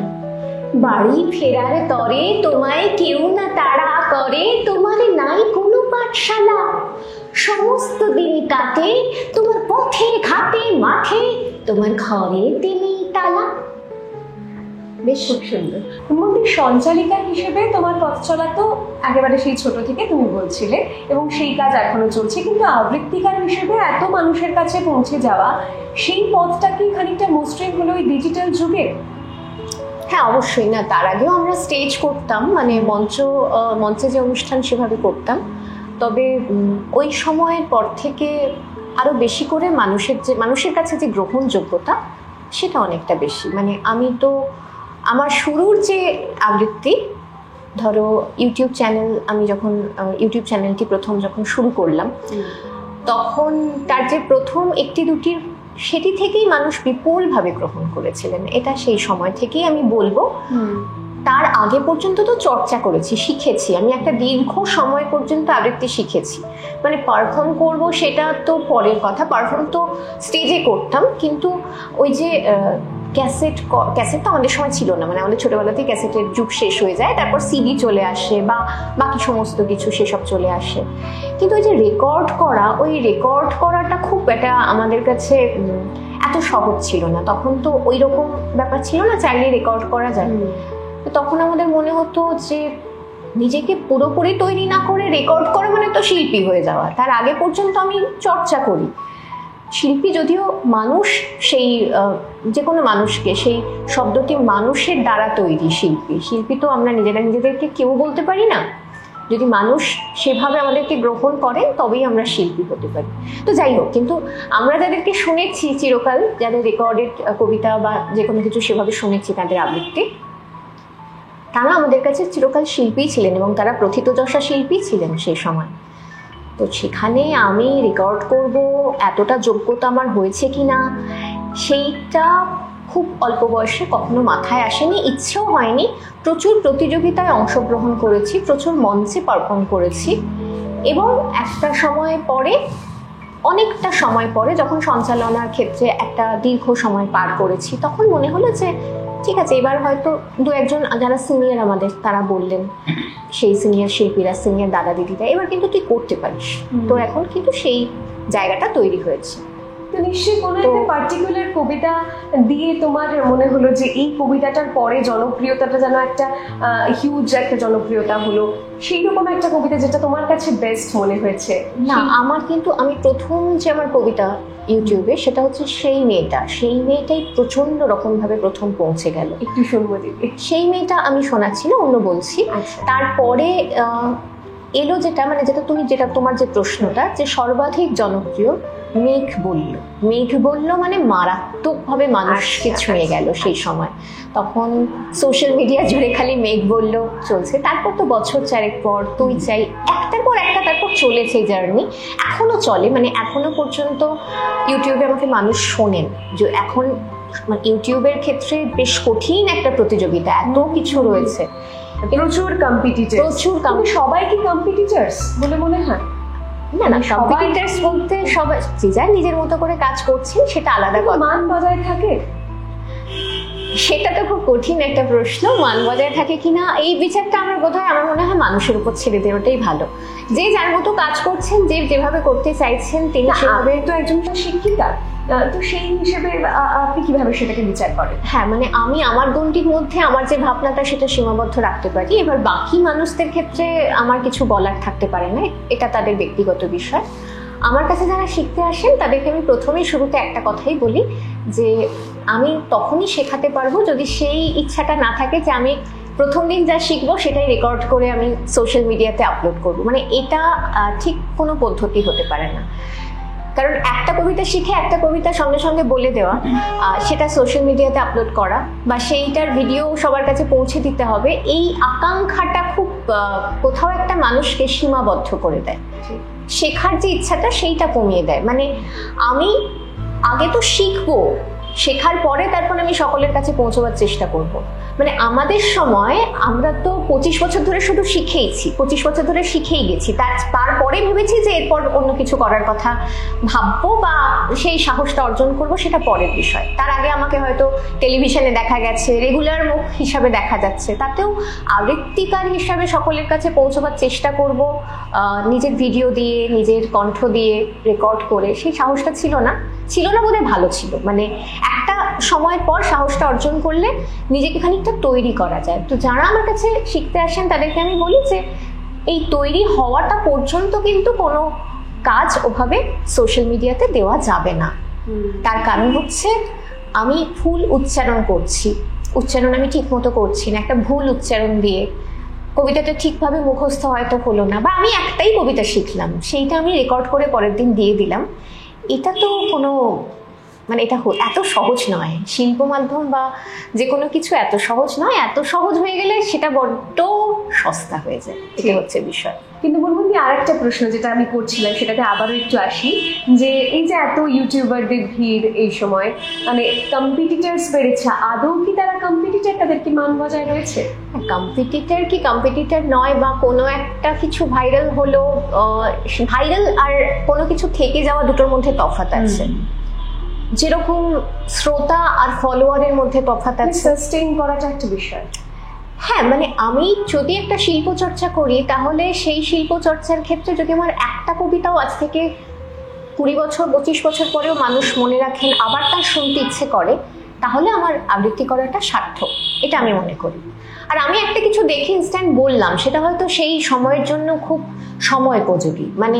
বাড়ি ফেরার তরে তোমায় কেউ না তাড়া করে, তোমার নাই কোনো পাঠশালা, সমস্ত দিন কাটে তোমার পথে ঘাটে মাঠে, তোমার ঘরে দিনে তালা। বেশ খুব সুন্দর। তুমি সঞ্চালিকা হিসেবে তোমার পথ চলা তো একেবারে সেই ছোট থেকে তুমি বলছিলে, এবং সেই কাজ এখনো চলছে, কিন্তু আবৃত্তিকার হিসেবে এত মানুষের কাছে পৌঁছে যাওয়া, সেই পথটা কি খানিকটা মসৃণ হলো ওই ডিজিটাল যুগে? হ্যাঁ অবশ্যই। না, তার আগেও আমরা স্টেজ করতাম, মানে মঞ্চে যে অনুষ্ঠান সেভাবে করতাম, তবে ওই সময়ের পর থেকে আরো বেশি করে মানুষের কাছে যে গ্রহণযোগ্যতা সেটা অনেকটা বেশি। মানে আমি তো আমার শুরুর যে আবৃত্তি, ধরো ইউটিউব চ্যানেল, আমি যখন ইউটিউব চ্যানেলটি প্রথম যখন শুরু করলাম, তখন তার যে প্রথম একটি দুটির সেটি থেকেই মানুষ বিপুলভাবে গ্রহণ করেছিলেন। এটা সেই সময় থেকেই আমি বলবো। তার আগে পর্যন্ত তো চর্চা করেছি, শিখেছি, আমি একটা দীর্ঘ সময় পর্যন্ত আবৃত্তি শিখেছি। মানে পারফর্ম করব সেটা তো পরের কথা, পারফর্ম তো স্টেজে করতাম, কিন্তু ওই যে ক্যাসেট তো আমাদের সময় ছিল না, মানে আমাদের ছোটবেলাতেই ক্যাসেটের যুগ শেষ হয়ে যায়, তারপর সিডি চলে আসে বা বাকি সমস্ত কিছু সেসব চলে আসে। কিন্তু ওই যে রেকর্ড করাটা খুব একটা আমাদের কাছে এত সহজ ছিল না। তখন তো ওই রকম ব্যাপার ছিল না, চাইলে রেকর্ড করা যায়। তখন আমাদের মনে হতো যে নিজেকে পুরোপুরি তৈরি না করে রেকর্ড করা মানে তো শিল্পী হয়ে যাওয়া। তার আগে পর্যন্ত আমি চর্চা করি। শিল্পী যদিও মানুষ, সেই যে কোনো মানুষকে, সেই শব্দটি মানুষের দ্বারা তৈরি শিল্পী তো আমরা নিজেদেরকে কেউ বলতে পারি না। যদি মানুষ সেভাবে আমাদেরকে গ্রহণ করেন তবেই আমরা শিল্পী হতে পারি। তো যাই হোক, কিন্তু আমরা যাদেরকে শুনেছি চিরকাল, যাদের রেকর্ডেড কবিতা বা যে কোনো কিছু সেভাবে শুনেছি, তাদের আবৃত্তি, তারা আমাদের কাছে চিরকাল শিল্পী ছিলেন এবং তারা প্রথিতযশা শিল্পী ছিলেন সেই সময়। তো সেখানে আমি রেকর্ড করব এতটা যোগ্যতা আমার হয়েছে কিনা সেইটা খুব অল্প বয়সে কখনো মাথায় আসেনি, ইচ্ছেও হয়নি। প্রচুর প্রতিযোগিতায় অংশগ্রহণ করেছি, প্রচুর মঞ্চে পারফর্ম করেছি, এবং অনেকটা সময় পরে যখন সঞ্চালনার ক্ষেত্রে একটা দীর্ঘ সময় পার করেছি, তখন মনে হলো যে ঠিক আছে, এবার হয়তো দু একজন যারা সিনিয়র আমাদের, তারা বললেন, সেই সিনিয়র শিল্পীরা, সিনিয়র দাদা দিদিরা, এবার কিন্তু তুই করতে পারিস। তো এখন কিন্তু সেই জায়গাটা তৈরি হয়েছে। তো নিশ্চয়ই কোনো একটা পার্টিকুলার কবিতা দিয়ে তোমার মনে হলো যে এই কবিতাটার পরে জনপ্রিয়তাটা যেন একটা হিউজ একটা জনপ্রিয়তা হলো, সেই রকম একটা কবিতা যেটা তোমার কাছে বেস্ট মনে হয়েছে? না, আমি প্রথম যে আমার কবিতা ইউটিউবে, সেটা হচ্ছে সেই মেয়েটাই প্রচন্ড রকম ভাবে প্রথম পৌঁছে গেল। একটু শুনবো দিদি। সেই মেয়েটা আমি শোনাচ্ছি না, অন্য বলছি। তারপরে এলো যেটা তোমার যে প্রশ্নটা, যে সর্বাধিক জনপ্রিয় মেঘ বলল মানে মারাত্মকভাবে মানুষকে ছুঁয়ে গেল সেই সময়। তখন সোশ্যাল মিডিয়া জুড়ে খালি মেঘ বলল চলছে। তারপর তো বছর চারেক পর তুই চাই, একটার পর একটা, তারপর চলেছে জার্নি, এখনো চলে। মানে এখনো পর্যন্ত ইউটিউবে আমাকে মানুষ শোনেন। যে এখন ইউটিউবের ক্ষেত্রে বেশ কঠিন একটা প্রতিযোগিতা, এত কিছু রয়েছে, প্রচুর কম্পিটিটর। সবাই কি কম্পিটিটার্স বলে মনে হয়? না, কম্পিটিটার্স বলতে সবাই যে যার নিজের মতো করে কাজ করছেন, সেটা আলাদা কথা। মান বজায় থাকে? সেটা তো খুব কঠিন একটা প্রশ্ন। মান বজায় থাকে কিনা এই বিচারটা আমার মনে হয় মানুষের উপর ছেড়ে দেওয়াটাই ভালো। যে যার মতো কাজ করছেন, যে যেভাবে করতে চাইছেন, তিনি সেভাবে। তো একজন শিক্ষিকা, তো সেই হিসেবে আপনি কিভাবে সেটাকে বিচার করেন? হ্যাঁ, মানে আমি আমার গণ্ডির মধ্যে আমার যে ভাবনাটা, সেটা সীমাবদ্ধ রাখতে পারি। এবার বাকি মানুষদের ক্ষেত্রে আমার কিছু বলার থাকতে পারে না, এটা তাদের ব্যক্তিগত বিষয়। আমার কাছে যারা শিখতে আসেন, তাদেরকে আমি প্রথমেই শুরুতে একটা কথাই বলি, যে আমি তখনই শেখাতে পারবো যদি সেই ইচ্ছাটা না থাকে যে আমি প্রথম দিন যা শিখবো সেটাই রেকর্ড করে আমি সোশ্যাল মিডিয়াতে আপলোড করবো। মানে এটা ঠিক কোনো পদ্ধতি হতে পারে না। কারণ একটা কবিতা শিখে একটা কবিতা সঙ্গে সঙ্গে বলে দেওয়া, সেটা সোশ্যাল মিডিয়াতে আপলোড করা বা সেইটার ভিডিও সবার কাছে পৌঁছে দিতে হবে, এই আকাঙ্ক্ষাটা খুব কোথাও একটা মানুষকে সীমাবদ্ধ করে দেয়। শেখার যে ইচ্ছাটা সেইটা কমিয়ে দেয়। মানে আমি আগে তো শিখবো, শেখার পরে তারপর আমি সকলের কাছে পৌঁছবার চেষ্টা করব। মানে আমাদের সময় আমরা তো 25 বছর ধরে শুধু শিখেই গেছি। তারপরে ভেবেছি যে এরপর অন্য কিছু করার কথা ভাববো বা সেই সাহসটা অর্জন করব, সেটা পরের বিষয়। তার আগে আমাকে হয়তো টেলিভিশনে দেখা গেছে, রেগুলার মুখ হিসাবে দেখা যাচ্ছে, তাতেও আবৃত্তিকার হিসাবে সকলের কাছে পৌঁছবার চেষ্টা করব নিজের ভিডিও দিয়ে, নিজের কণ্ঠ দিয়ে রেকর্ড করে। সেই সাহসটা ছিল না বোধহয় ভালো ছিল। মানে একটা সময় পর সাহসটা অর্জন করলে নিজেকে খানিকটা তৈরি করা যায়। তো যারা আমার কাছে শিখতে আসেন, তাদেরকে আমি বলি যে এই তৈরি হওয়াটা পর্যন্ত কিন্তু কোনো কাজ ওভাবে সোশ্যাল মিডিয়াতে দেওয়া যাবে না। তার কারণ হচ্ছে আমি ভুল উচ্চারণ আমি ঠিক মতো করছি না, একটা ভুল উচ্চারণ দিয়ে কবিতাটা ঠিকভাবে মুখস্থ হয়তো হলো না, বা আমি একটাই কবিতা শিখলাম, সেইটা আমি রেকর্ড করে পরের দিন দিয়ে দিলাম। এটা তো কোনো মানে এটা এত সহজ নয়, শিল্প মাধ্যম বা যে কোনো কিছু এত সহজ নয়। এত সহজ হয়ে গেলে সেটা বড্ড সস্তা হয়ে যায়, এটা হচ্ছে বিষয়। কিন্তু বলবন্দি আরেকটা প্রশ্ন যেটা আমি করছিলাম সেটাতে আবারও একটু আসি, যে এই যে এত ইউটিউবারদের ভিড় এই সময়, মানে কম্পিটিটার্স বেড়েছে, আদৌ কি তারা কম্পিটিটার, তাদের কি মান বজায় রয়েছে? কম্পিটিটার কি কম্পিটিটার নয়, বা কোনো একটা কিছু ভাইরাল হলো, ভাইরাল আর কোনো কিছু থেকে যাওয়া দুটোর মধ্যে তফাৎ আছে। যেরকম শ্রোতা আর ফলোয়ারের মধ্যে তফাৎ আছে। সাস্টেইন করাটা একটা বিষয়। হ্যাঁ, মানে আমি যদি একটা শিল্প চর্চা করি, তাহলে সেই শিল্প চর্চার ক্ষেত্রে যদি আমার একটা কবিতাও আজ থেকে 20 বছর 25 বছর পরেও মানুষ মনে রাখেন, আবার তার শুনতে ইচ্ছে করে, তাহলে আমার আবৃত্তি করাটা সার্থক, এটা আমি মনে করি। আর আমি একটা কিছু দেখে ইনস্ট্যান্ট বললাম, সেটা হয়তো সেই সময়ের জন্য খুব সময় উপযোগী, মানে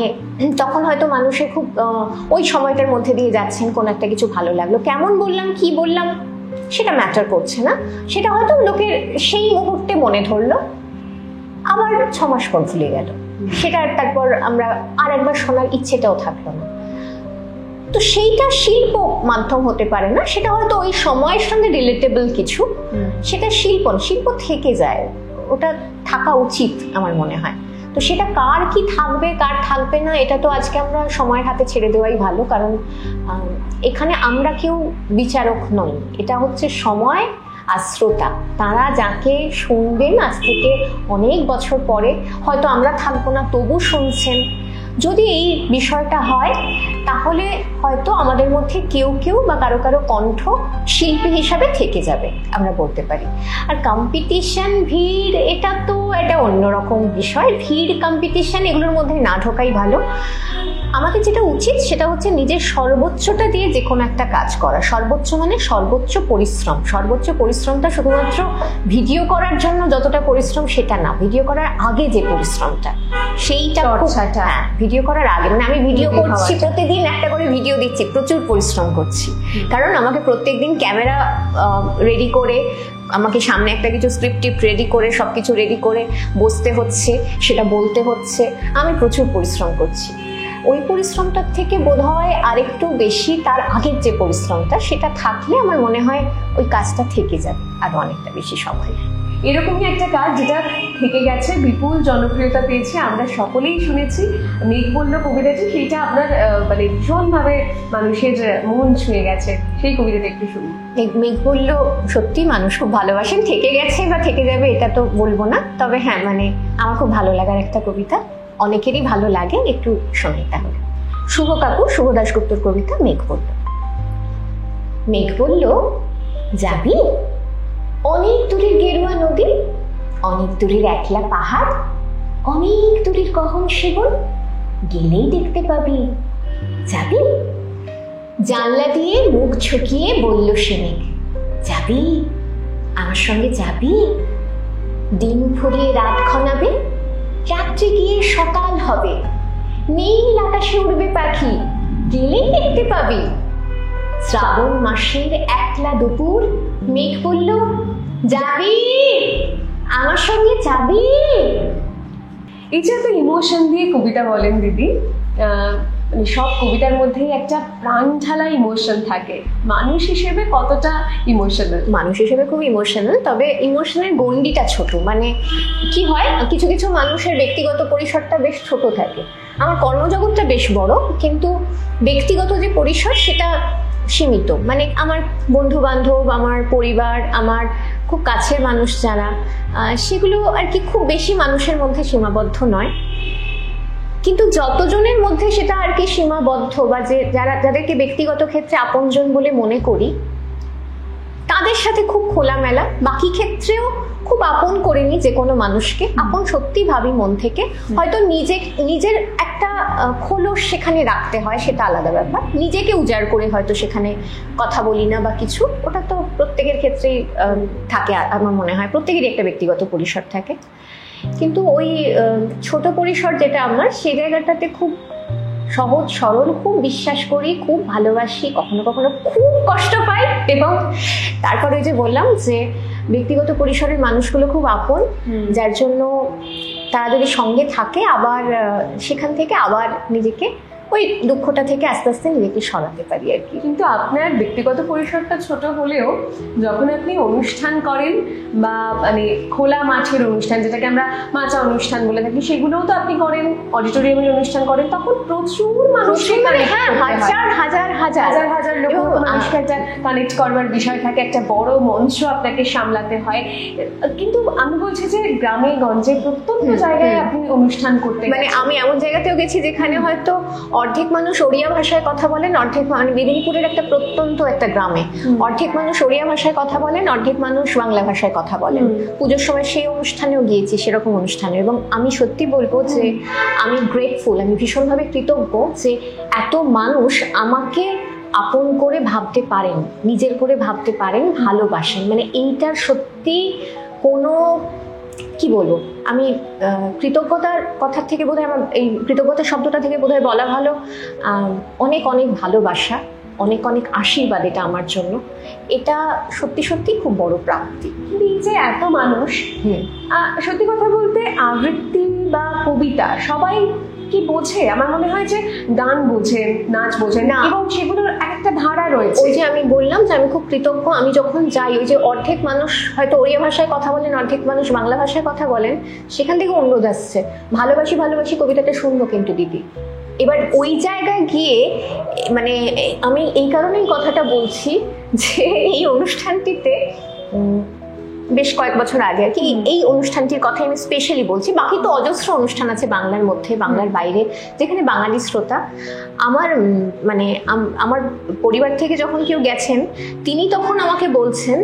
তখন হয়তো মানুষের খুব ওই সময়টার মধ্যে দিয়ে যাচ্ছেন, কোনো একটা কিছু ভালো লাগলো, কেমন বললাম কি বললাম সেটা ম্যাটার করছে না, সেটা হয়তো লোকের সেই মুহূর্তে মনে ধরলো, আবার 6 মাস পর ভুলে গেল, সেটা তারপর আমরা আর একবার শোনার ইচ্ছেটাও থাকলো না। তো সেইটা শিল্প মাধ্যম হতে পারে না, সেটা হয়তো ওই সময়ের সঙ্গে রিলেটেবল কিছু, সেটা শিল্প থেকে যায়, ওটা থাকা উচিত আমার মনে হয়। তো সেটা কার কি থাকবে কার থাকবে না, এটা তো আজকে আমরা সময়ের হাতে ছেড়ে দেওয়াই ভালো, কারণ এখানে আমরা কেউ বিচারক নই, এটা হচ্ছে সময় আর শ্রোতা, তারা যাকে শুনবেন আজ থেকে অনেক বছর পরে, হয়তো আমরা থাকবো না তবু শুনছেন। যদি এই বিষয়টা হয়, তাহলে হয়তো আমাদের মধ্যে কেউ কেউ বা কারো কারো কণ্ঠ শিল্পী হিসাবে থেকে যাবে, আমরা বলতে পারি। আর কম্পিটিশন, ভিড়, এটা অন্যরকম বিষয়। ভিড়, কম্পিটিশন এগুলোর মধ্যে না ঢোকাই ভালো। আমাদের যেটা উচিত সেটা হচ্ছে নিজের সর্বোচ্চটা দিয়ে যে কোনো একটা কাজ করা। সর্বোচ্চ মানে সর্বোচ্চ পরিশ্রম। সর্বোচ্চ পরিশ্রমটা শুধুমাত্র ভিডিও করার জন্য যতটা পরিশ্রম সেটা না, ভিডিও করার আগে যে পরিশ্রমটা, সেইটা, হ্যাঁ, ভিডিও করার আগে, মানে আমি ভিডিও করছি, প্রতিদিন একটা করে ভিডিও দিচ্ছি, প্রচুর পরিশ্রম করছি, কারণ আমাকে প্রত্যেকদিন ক্যামেরা রেডি করে, আমাকে সামনে একটা কিছু স্ক্রিপ্ট রেডি করে, সবকিছু রেডি করে বসতে হচ্ছে, সেটা বলতে হচ্ছে, আমি প্রচুর পরিশ্রম করছি। ওই পরিশ্রমটার থেকে বোধহয় আরেকটু বেশি তার আগের যে পরিশ্রমটা, সেটা থাকলে আমার মনে হয় ওই কাজটা থেকে যাবে আরো অনেকটা বেশি সময়। এরকমই একটা কাজ যেটা থেকে গেছে, বিপুল জনপ্রিয়তা পেয়েছে, আমরা সকলেই শুনেছি, মেঘ বলল কবিতাটি, সেইটা আপনার মানে ভীষণভাবে মানুষের মন ছুঁয়ে গেছে, সেই কবিতাটা একটু শুনি। মেঘ বলল সত্যি মানুষ খুব ভালোবাসেন, থেকে গেছে বা থেকে যাবে এটা তো বলবো না, তবে হ্যাঁ, মানে আমার খুব ভালো লাগার একটা কবিতা, অনেকেরই ভালো লাগে, একটু শোনাই তাহলে। শুভ কাকু, শুভ দাশগুপ্তর কবিতা, মেঘ বলল। মেঘ বলল, যাবি অনেক দূরের গেরুয়া নদী, অনেক দূরের একলা পাহাড়, অনেক দূরের গহন সেবন, গেলেই দেখতে পাবি। যাবি? জানলা দিয়ে মুখ ছুকিয়ে বলল সে মেঘ, যাবি আমার সঙ্গে, যাবি? দিন ফুরিয়ে রাত ক্ষণাবে, রাত্রে গিয়ে সকাল হবে, নীল আকাশে উড়বে পাখি, গেলেই দেখতে পাবি। শ্রাবণ মাসের একলা দুপুর, মেঘ বলল, যাবি আমার সঙ্গে, যাবি? এই যে এত ইমোশন দিয়ে কবিতা বলেন দিদি, মানে সব কবিতার মধ্যেই একটা প্রাণ ঢালা ইমোশন থাকে, মানুষ হিসেবে কতটা ইমোশনাল? মানুষ হিসেবে খুব ইমোশনাল, তবে ইমোশনের গণ্ডিটা ছোট। মানে কি হয়, কিছু কিছু মানুষের ব্যক্তিগত পরিসরটা বেশ ছোট থাকে, আমার কর্মজগৎটা বেশ বড়, কিন্তু ব্যক্তিগত যে পরিসর সেটা সীমিত। মানে আমার বন্ধু বান্ধব, আমার পরিবার, আমার খুব কাছের মানুষ যারা, সেগুলো আর কি খুব বেশি মানুষের মধ্যে সীমাবদ্ধ নয়, কিন্তু যতজনের মধ্যে সেটা আর কি সীমাবদ্ধ, বা যে যাদেরকে ব্যক্তিগত ক্ষেত্রে আপনজন বলে মনে করি, তাদের সাথে খুব খোলামেলা। বাকি ক্ষেত্রেও খুব আপন করে নি যে কোনো মানুষকে, আপন সত্যি ভাবি মন থেকে। হয়তো নিজের একটা খোলস সেখানে রাখতে হয়, সেটা আলাদা ব্যাপার। নিজেকে উজাড় করে হয়তো সেখানে কথা বলি না বা কিছু, ওটা তো প্রত্যেকের ক্ষেত্রেই থাকে। আমার মনে হয় প্রত্যেকেরই একটা ব্যক্তিগত পরিসর থাকে, কিন্তু ওই ছোট পরিসর যেটা আমার, সেই জায়গাটাতে খুব সহজ সরল, খুব বিশ্বাস করি, খুব ভালোবাসি, কখনো কখনো খুব কষ্ট পাই। এবং তারপরে যে বললাম যে ব্যক্তিগত পরিসরের মানুষগুলো খুব আপন, যার জন্য তারা যদি সঙ্গে থাকে, আবার সেখান থেকে আবার নিজেকে ওই দুঃখটা থেকে আস্তে আস্তে নিজেকে সরাতে পারি আর কি। কিন্তু আপনার ব্যক্তিগত পরিসরটা ছোট হলেও যখন আপনি অনুষ্ঠান করেন বা মানে খোলা মাঠের অনুষ্ঠান, যেটাকে আমরা মাচা অনুষ্ঠান বলে থাকি, সেগুলোও তো আপনি করেন, অডিটোরিয়ামের অনুষ্ঠান করেন, তখন প্রচুর মানুষ, হাজার হাজার হাজার হাজার হাজার লোক মানুষকে একটা কানেক্ট করবার বিষয় থাকে, একটা বড় মঞ্চ আপনাকে সামলাতে হয়। কিন্তু আমি বলছি যে গ্রামে গঞ্জে প্রত্যন্ত জায়গায় আপনি অনুষ্ঠান করতে, মানে আমি এমন জায়গাতেও গেছি যেখানে হয়তো অর্ধেক মানুষ ওড়িয়া ভাষায় কথা বলেন, অর্ধেক মানে মেদিনীপুরের একটা প্রত্যন্ত একটা গ্রামে অর্ধেক মানুষ ওড়িয়া ভাষায় কথা বলেন, অর্ধেক মানুষ বাংলা ভাষায় কথা বলেন। পুজোর সময় সেই অনুষ্ঠানেও গিয়েছি, সেরকম অনুষ্ঠানে। এবং আমি সত্যি বলবো যে আমি গ্রেটফুল, আমি ভীষণভাবে কৃতজ্ঞ যে এত মানুষ আমাকে আপন করে ভাবতে পারেন, নিজের করে ভাবতে পারেন, ভালোবাসেন। মানে এইটার সত্যি কোনো কি বলবো, আমি কৃতজ্ঞতার কথার থেকে বোধহয় আমার এই কৃতজ্ঞতা শব্দটা থেকে বোধহয় বলা ভালো অনেক অনেক ভালোবাসা, অনেক অনেক আশীর্বাদ এটা আমার জন্য। এটা সত্যি সত্যি খুব বড় প্রাপ্তি। এই যে এত মানুষ, সত্যি কথা বলতে আবৃত্তি বা কবিতা সবাই কি বোঝে? আমার মনে হয় যে গান বোঝেন, নাচ বোঝেন না, এবং সেগুলোর একটা ধারা রয়েছে। ওই যে আমি বললাম যে আমি খুব কৃতজ্ঞ, আমি যখন যাই ওই যে অর্ধেক মানুষ হয়তো ওড়িয়া ভাষায় কথা বলেন, অর্ধেক মানুষ বাংলা ভাষায় কথা বলেন, সেখান থেকে অনুরোধ আসছে ভালোবাসি ভালোবাসি কবিতাটা শুনবো কিন্তু দিদি। এবার ওই জায়গায় গিয়ে মানে আমি এই কারণেই কথাটা বলছি যে এই অনুষ্ঠানটিতে বেশ কয়েক বছর আগে আর কি এই অনুষ্ঠানটির কথা আমি স্পেশালি বলছি, বাকি তো অজস্র অনুষ্ঠান আছে বাংলার মধ্যে, বাংলার বাইরে, যেখানে বাঙালি শ্রোতা। আমার মানে আমার পরিবার থেকে যখন কেউ গেছেন, তিনি তখন আমাকে বলছেন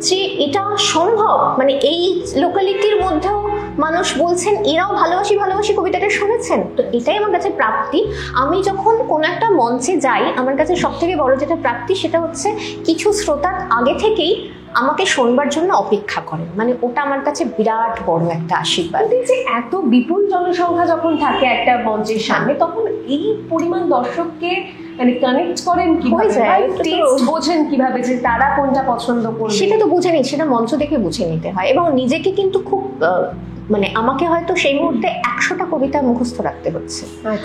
যে এটা সম্ভব, মানে এই লোকালিটির মধ্যেও মানুষ বলছেন এরাও ভালোবাসি ভালোবাসি কবিতাটা শুনেছেন। তো এটাই আমার কাছে প্রাপ্তি। আমি যখন কোনো একটা মঞ্চে যাই, আমার কাছে সব থেকে বড় যেটা প্রাপ্তি সেটা হচ্ছে কিছু শ্রোতা আগে থেকেই আমাকে শোনবার জন্য অপেক্ষা করেন, মানে ওটা আমার কাছে বিরাট বড় একটা আশীর্বাদ। যে এত বিপুল জনসংখ্যা যখন থাকে একটা মঞ্চের সামনে, তখন এই পরিমাণ দর্শককে মানে কানেক্ট করেন কিভাবে, বোঝেন কিভাবে যে তারা কোনটা পছন্দ করবে? সেটা তো বুঝে নিই, সেটা মঞ্চ দেখে বুঝে নিতে হয়। এবং নিজেকে কিন্তু খুব মানে আমাকে হয়তো সেই মুহূর্তে 100টা কবিতা মুখস্থ রাখতে হচ্ছে।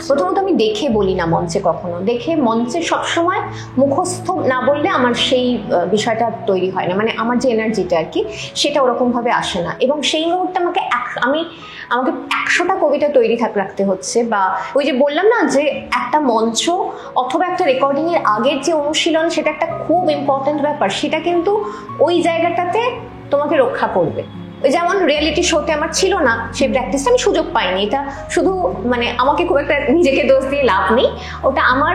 প্রথমত আমি দেখে বলি না মঞ্চে, কখনো দেখে মঞ্চে সবসময় মুখস্থ না বললে আমার সেই বিষয়টা তৈরি হয় না, মানে আমার যে এনার্জিটা আর কি সেটা ওরকম ভাবে আসে না। এবং সেই মুহূর্তে আমাকে 100টা কবিতা তৈরি রাখতে হচ্ছে। বা ওই যে বললাম না যে একটা মঞ্চ অথবা একটা রেকর্ডিং এর আগের যে অনুশীলন, সেটা একটা খুব ইম্পর্টেন্ট ব্যাপার। সেটা কিন্তু ওই জায়গাটাতে তোমাকে রক্ষা করবে। ওই যেমন রিয়েলিটি শোতে আমার ছিল না সেই প্র্যাকটিসটা, আমি সুযোগ পাইনি। এটা শুধু মানে আমাকে খুব একটা নিজেকে দোষ দিয়ে লাভ নেই, ওটা আমার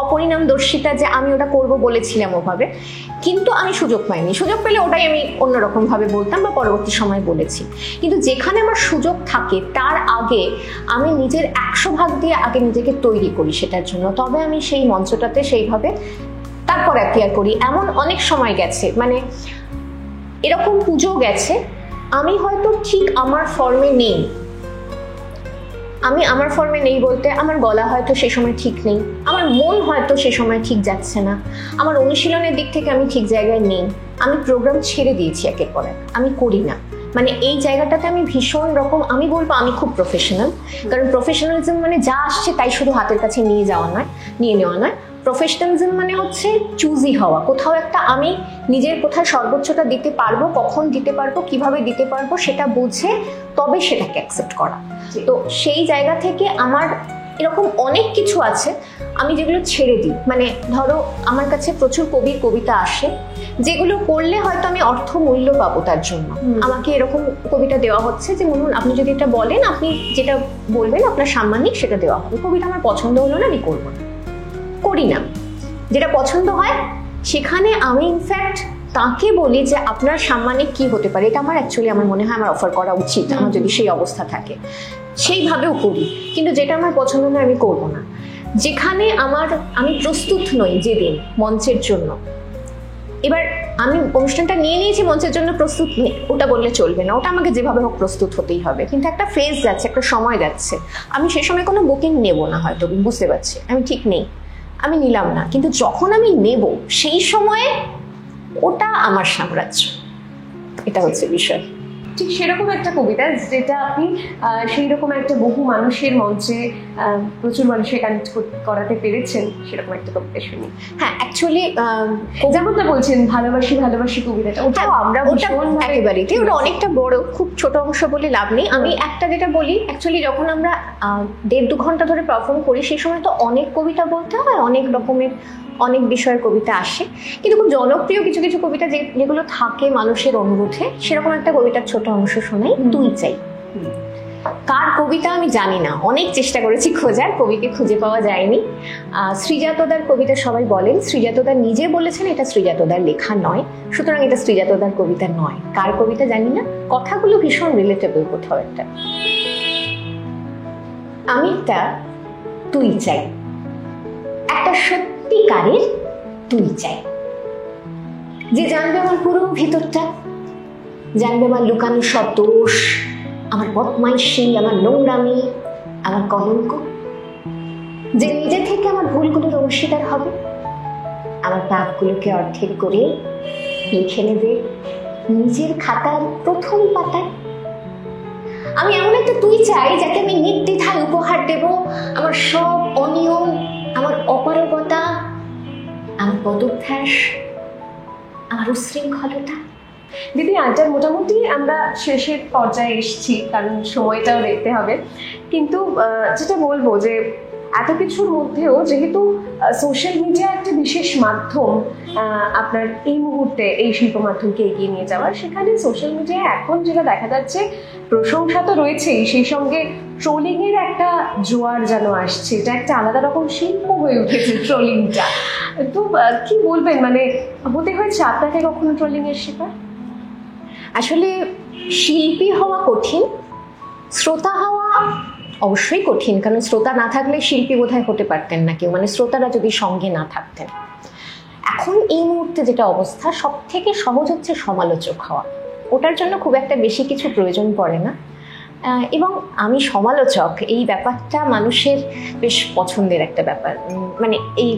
অপরিণাম দর্শিতা যে আমি ওটা করব বলেছিলাম ওভাবে, কিন্তু আমি সুযোগ পাইনি। সুযোগ পেলে ওটাই আমি অন্যরকম ভাবে বলতাম বা পরবর্তী সময় বলেছি। কিন্তু যেখানে আমার সুযোগ থাকে তার আগে আমি নিজের 100 ভাগ দিয়ে আগে নিজেকে তৈরি করি সেটার জন্য, তবে আমি সেই মঞ্চটাতে সেইভাবে তারপর অ্যাপিয়ার করি। এমন অনেক সময় গেছে, মানে এরকম পুজো গেছে আমি হয়তো ঠিক আমার ফর্মে নেই, আমার ফর্মে নেই বলতে আমার গলা হয়তো সে সময় ঠিক নেই, আমার মন হয়তো সে সময় ঠিক যাচ্ছে না, আমার অনুশীলনের দিক থেকে আমি ঠিক জায়গায় নেই, আমি প্রোগ্রাম ছেড়ে দিয়েছি একের পর এক, আমি করি না। মানে এই জায়গাটাতে আমি ভীষণ রকম, আমি বলবো আমি খুব প্রফেশনাল। কারণ প্রফেশনালিজম মানে যা আসছে তাই শুধু হাতের কাছে নিয়ে নেওয়া নয়। প্রফেশনালিজম মানে হচ্ছে চুজি হওয়া, কোথাও একটা আমি নিজের কোথায় সর্বোচ্চটা দিতে পারবো, কখন দিতে পারবো, কিভাবে দিতে পারবো সেটা বুঝে তবে সেটাকে অ্যাকসেপ্ট করা। তো সেই জায়গা থেকে আমার এরকম অনেক কিছু আছে আমি যেগুলো ছেড়ে দিই। মানে ধরো আমার কাছে প্রচুর কবির কবিতা আসে যেগুলো করলে হয়তো আমি অর্থ মূল্য পাবো, তার জন্য আমাকে এরকম কবিতা দেওয়া হচ্ছে যে মনে আপনি যদি এটা বলেন, আপনি যেটা বলবেন আপনার সাম্মানিক সেটা দেওয়া হবে। কবিতা আমার পছন্দ হলো না, আমি করবো না, করি না। যেটা পছন্দ হয় সেখানে আমি ইনফ্যাক্ট তাকে বলি যে আপনার সাম্মানিক কি হতে পারে, এটা আমার অ্যাকচুয়ালি আমার মনে হয় আমার অফার করা উচিত, আমার যদি সেই অবস্থা থাকে সেইভাবেও করি। কিন্তু যেটা আমার পছন্দ নয় আমি করবো না। যেখানে আমি প্রস্তুত নই যেদিন মঞ্চের জন্য, এবার আমি অনুষ্ঠানটা নিয়ে নিয়েছি মঞ্চের জন্য প্রস্তুত নেই ওটা বললে চলবে না, ওটা আমাকে যেভাবে হোক প্রস্তুত হতেই হবে। কিন্তু একটা ফেজ যাচ্ছে, একটা সময় যাচ্ছে, আমি সেই সময় কোনো বুকিং নেব না, হয়তো বুঝতে পারছি আমি ঠিক নেই, আমি নিলাম না। কিন্তু যখন আমি নেব সেই সময়ে ওটা আমার সাম্রাজ্য, এটা হচ্ছে বিষয়। ঠিক সেরকম একটা কবিতা যেটা আপনি সেই রকম একটা বহু মানুষের মঞ্চে প্রচুর মানুষের কানেক্ট করাতে পেরেছেন, সেরকম একটা কবিতা শুনি। হ্যাঁ, অ্যাকচুয়ালি যেমনটা বলছেন ভালোবাসি ভালোবাসি কবিতাটা, ওটাও আমরা একেবারেই, ওটা অনেকটা বড়, খুব ছোট অংশ বলে লাভ নেই। আমি একটা যেটা বলি, অ্যাকচুয়ালি যখন আমরা 1.5-2 ঘন্টা ধরে পারফর্ম করি সেই সময় তো অনেক কবিতা বলতে হয়, অনেক রকমের অনেক বিষয়ের কবিতা আসে, কিন্তু খুব জনপ্রিয় কিছু কিছু কবিতা যেগুলো থাকে মানুষের অনুরোধে, সেরকম একটা কবিতার ছোট অংশ শোনাই, তুই চাই। কার কবিতা আমি জানি না, অনেক চেষ্টা করেছি খোঁজার, কবিকে খুঁজে পাওয়া যায়নি। শ্রীজাতদার কবিতা সবাই বলেন, শ্রীজাতদা নিজে বলেছেন এটা শ্রীজাতদার লেখা নয়, সুতরাং এটা শ্রীজাতদার কবিতা নয়। কার কবিতা জানি না, কথাগুলো ভীষণ রিলেটেবল কোথাও একটা। আমি একটা তুই চাই, একটা সত্যিকারের তুই চাই, যে জানবে আমার পুরো ভেতরটা, জানবে আমার লুকানো সব দোষ, আমার বদমাইশি, আমার নোংরামি, আমার কলঙ্ক, যে নিজে থেকে আমার ভুলগুলোর অংশীদার হবে, আমার পাপগুলোকে অর্ধেক করে লিখে নেবে নিজের খাতার প্রথম পাতায়। আমি এমন একটা তুই চাই যাকে আমি নির্দ্বিধায় উপহার দেব আমার সব অনিয়ম, আমার অপারগতা, আমার পদভ্যাস, আমার উশৃঙ্খলতা। দিদি, আড্ডার মোটামুটি আমরা শেষের পর্যায়ে এসেছি, কারণ সময়টাও দেখতে হবে, কিন্তু যেটা বলবো যে এত কিছুর মধ্যেও যেহেতু সোশ্যাল মিডিয়া একটা বিশেষ মাধ্যম আপনার এই মুহূর্তে এই শিল্প মাধ্যমকে এগিয়ে নিয়ে যাওয়ার, সেখানে সোশ্যাল মিডিয়ায় এখন যেটা দেখা যাচ্ছে প্রশংসা তো রয়েছেই, সেই সঙ্গে ট্রোলিং এর একটা জোয়ার যেন আসছে, এটা একটা আলাদা রকম শিল্প হয়ে উঠেছে ট্রোলিংটা। তো কি বলবেন, মানে হতে হয়েছে আপনাকে কখনো ট্রোলিং এর শিকার? আসলে শিল্পী হওয়া কঠিন, শ্রোতা হওয়া অবশ্যই কঠিন, কারণ শ্রোতা না থাকলে শিল্পী বোধহয় হতে পারতেন না কেউ, মানে শ্রোতারা যদি সঙ্গে না থাকতেন। এখন এই মুহূর্তে যেটা অবস্থা, সব থেকে সহজ হচ্ছে সমালোচক হওয়া, ওটার জন্য খুব একটা বেশি কিছু প্রয়োজন পড়ে না। এবং আমি সমালোচক, এই ব্যাপারটা মানুষের বেশ পছন্দের একটা ব্যাপার, মানে এই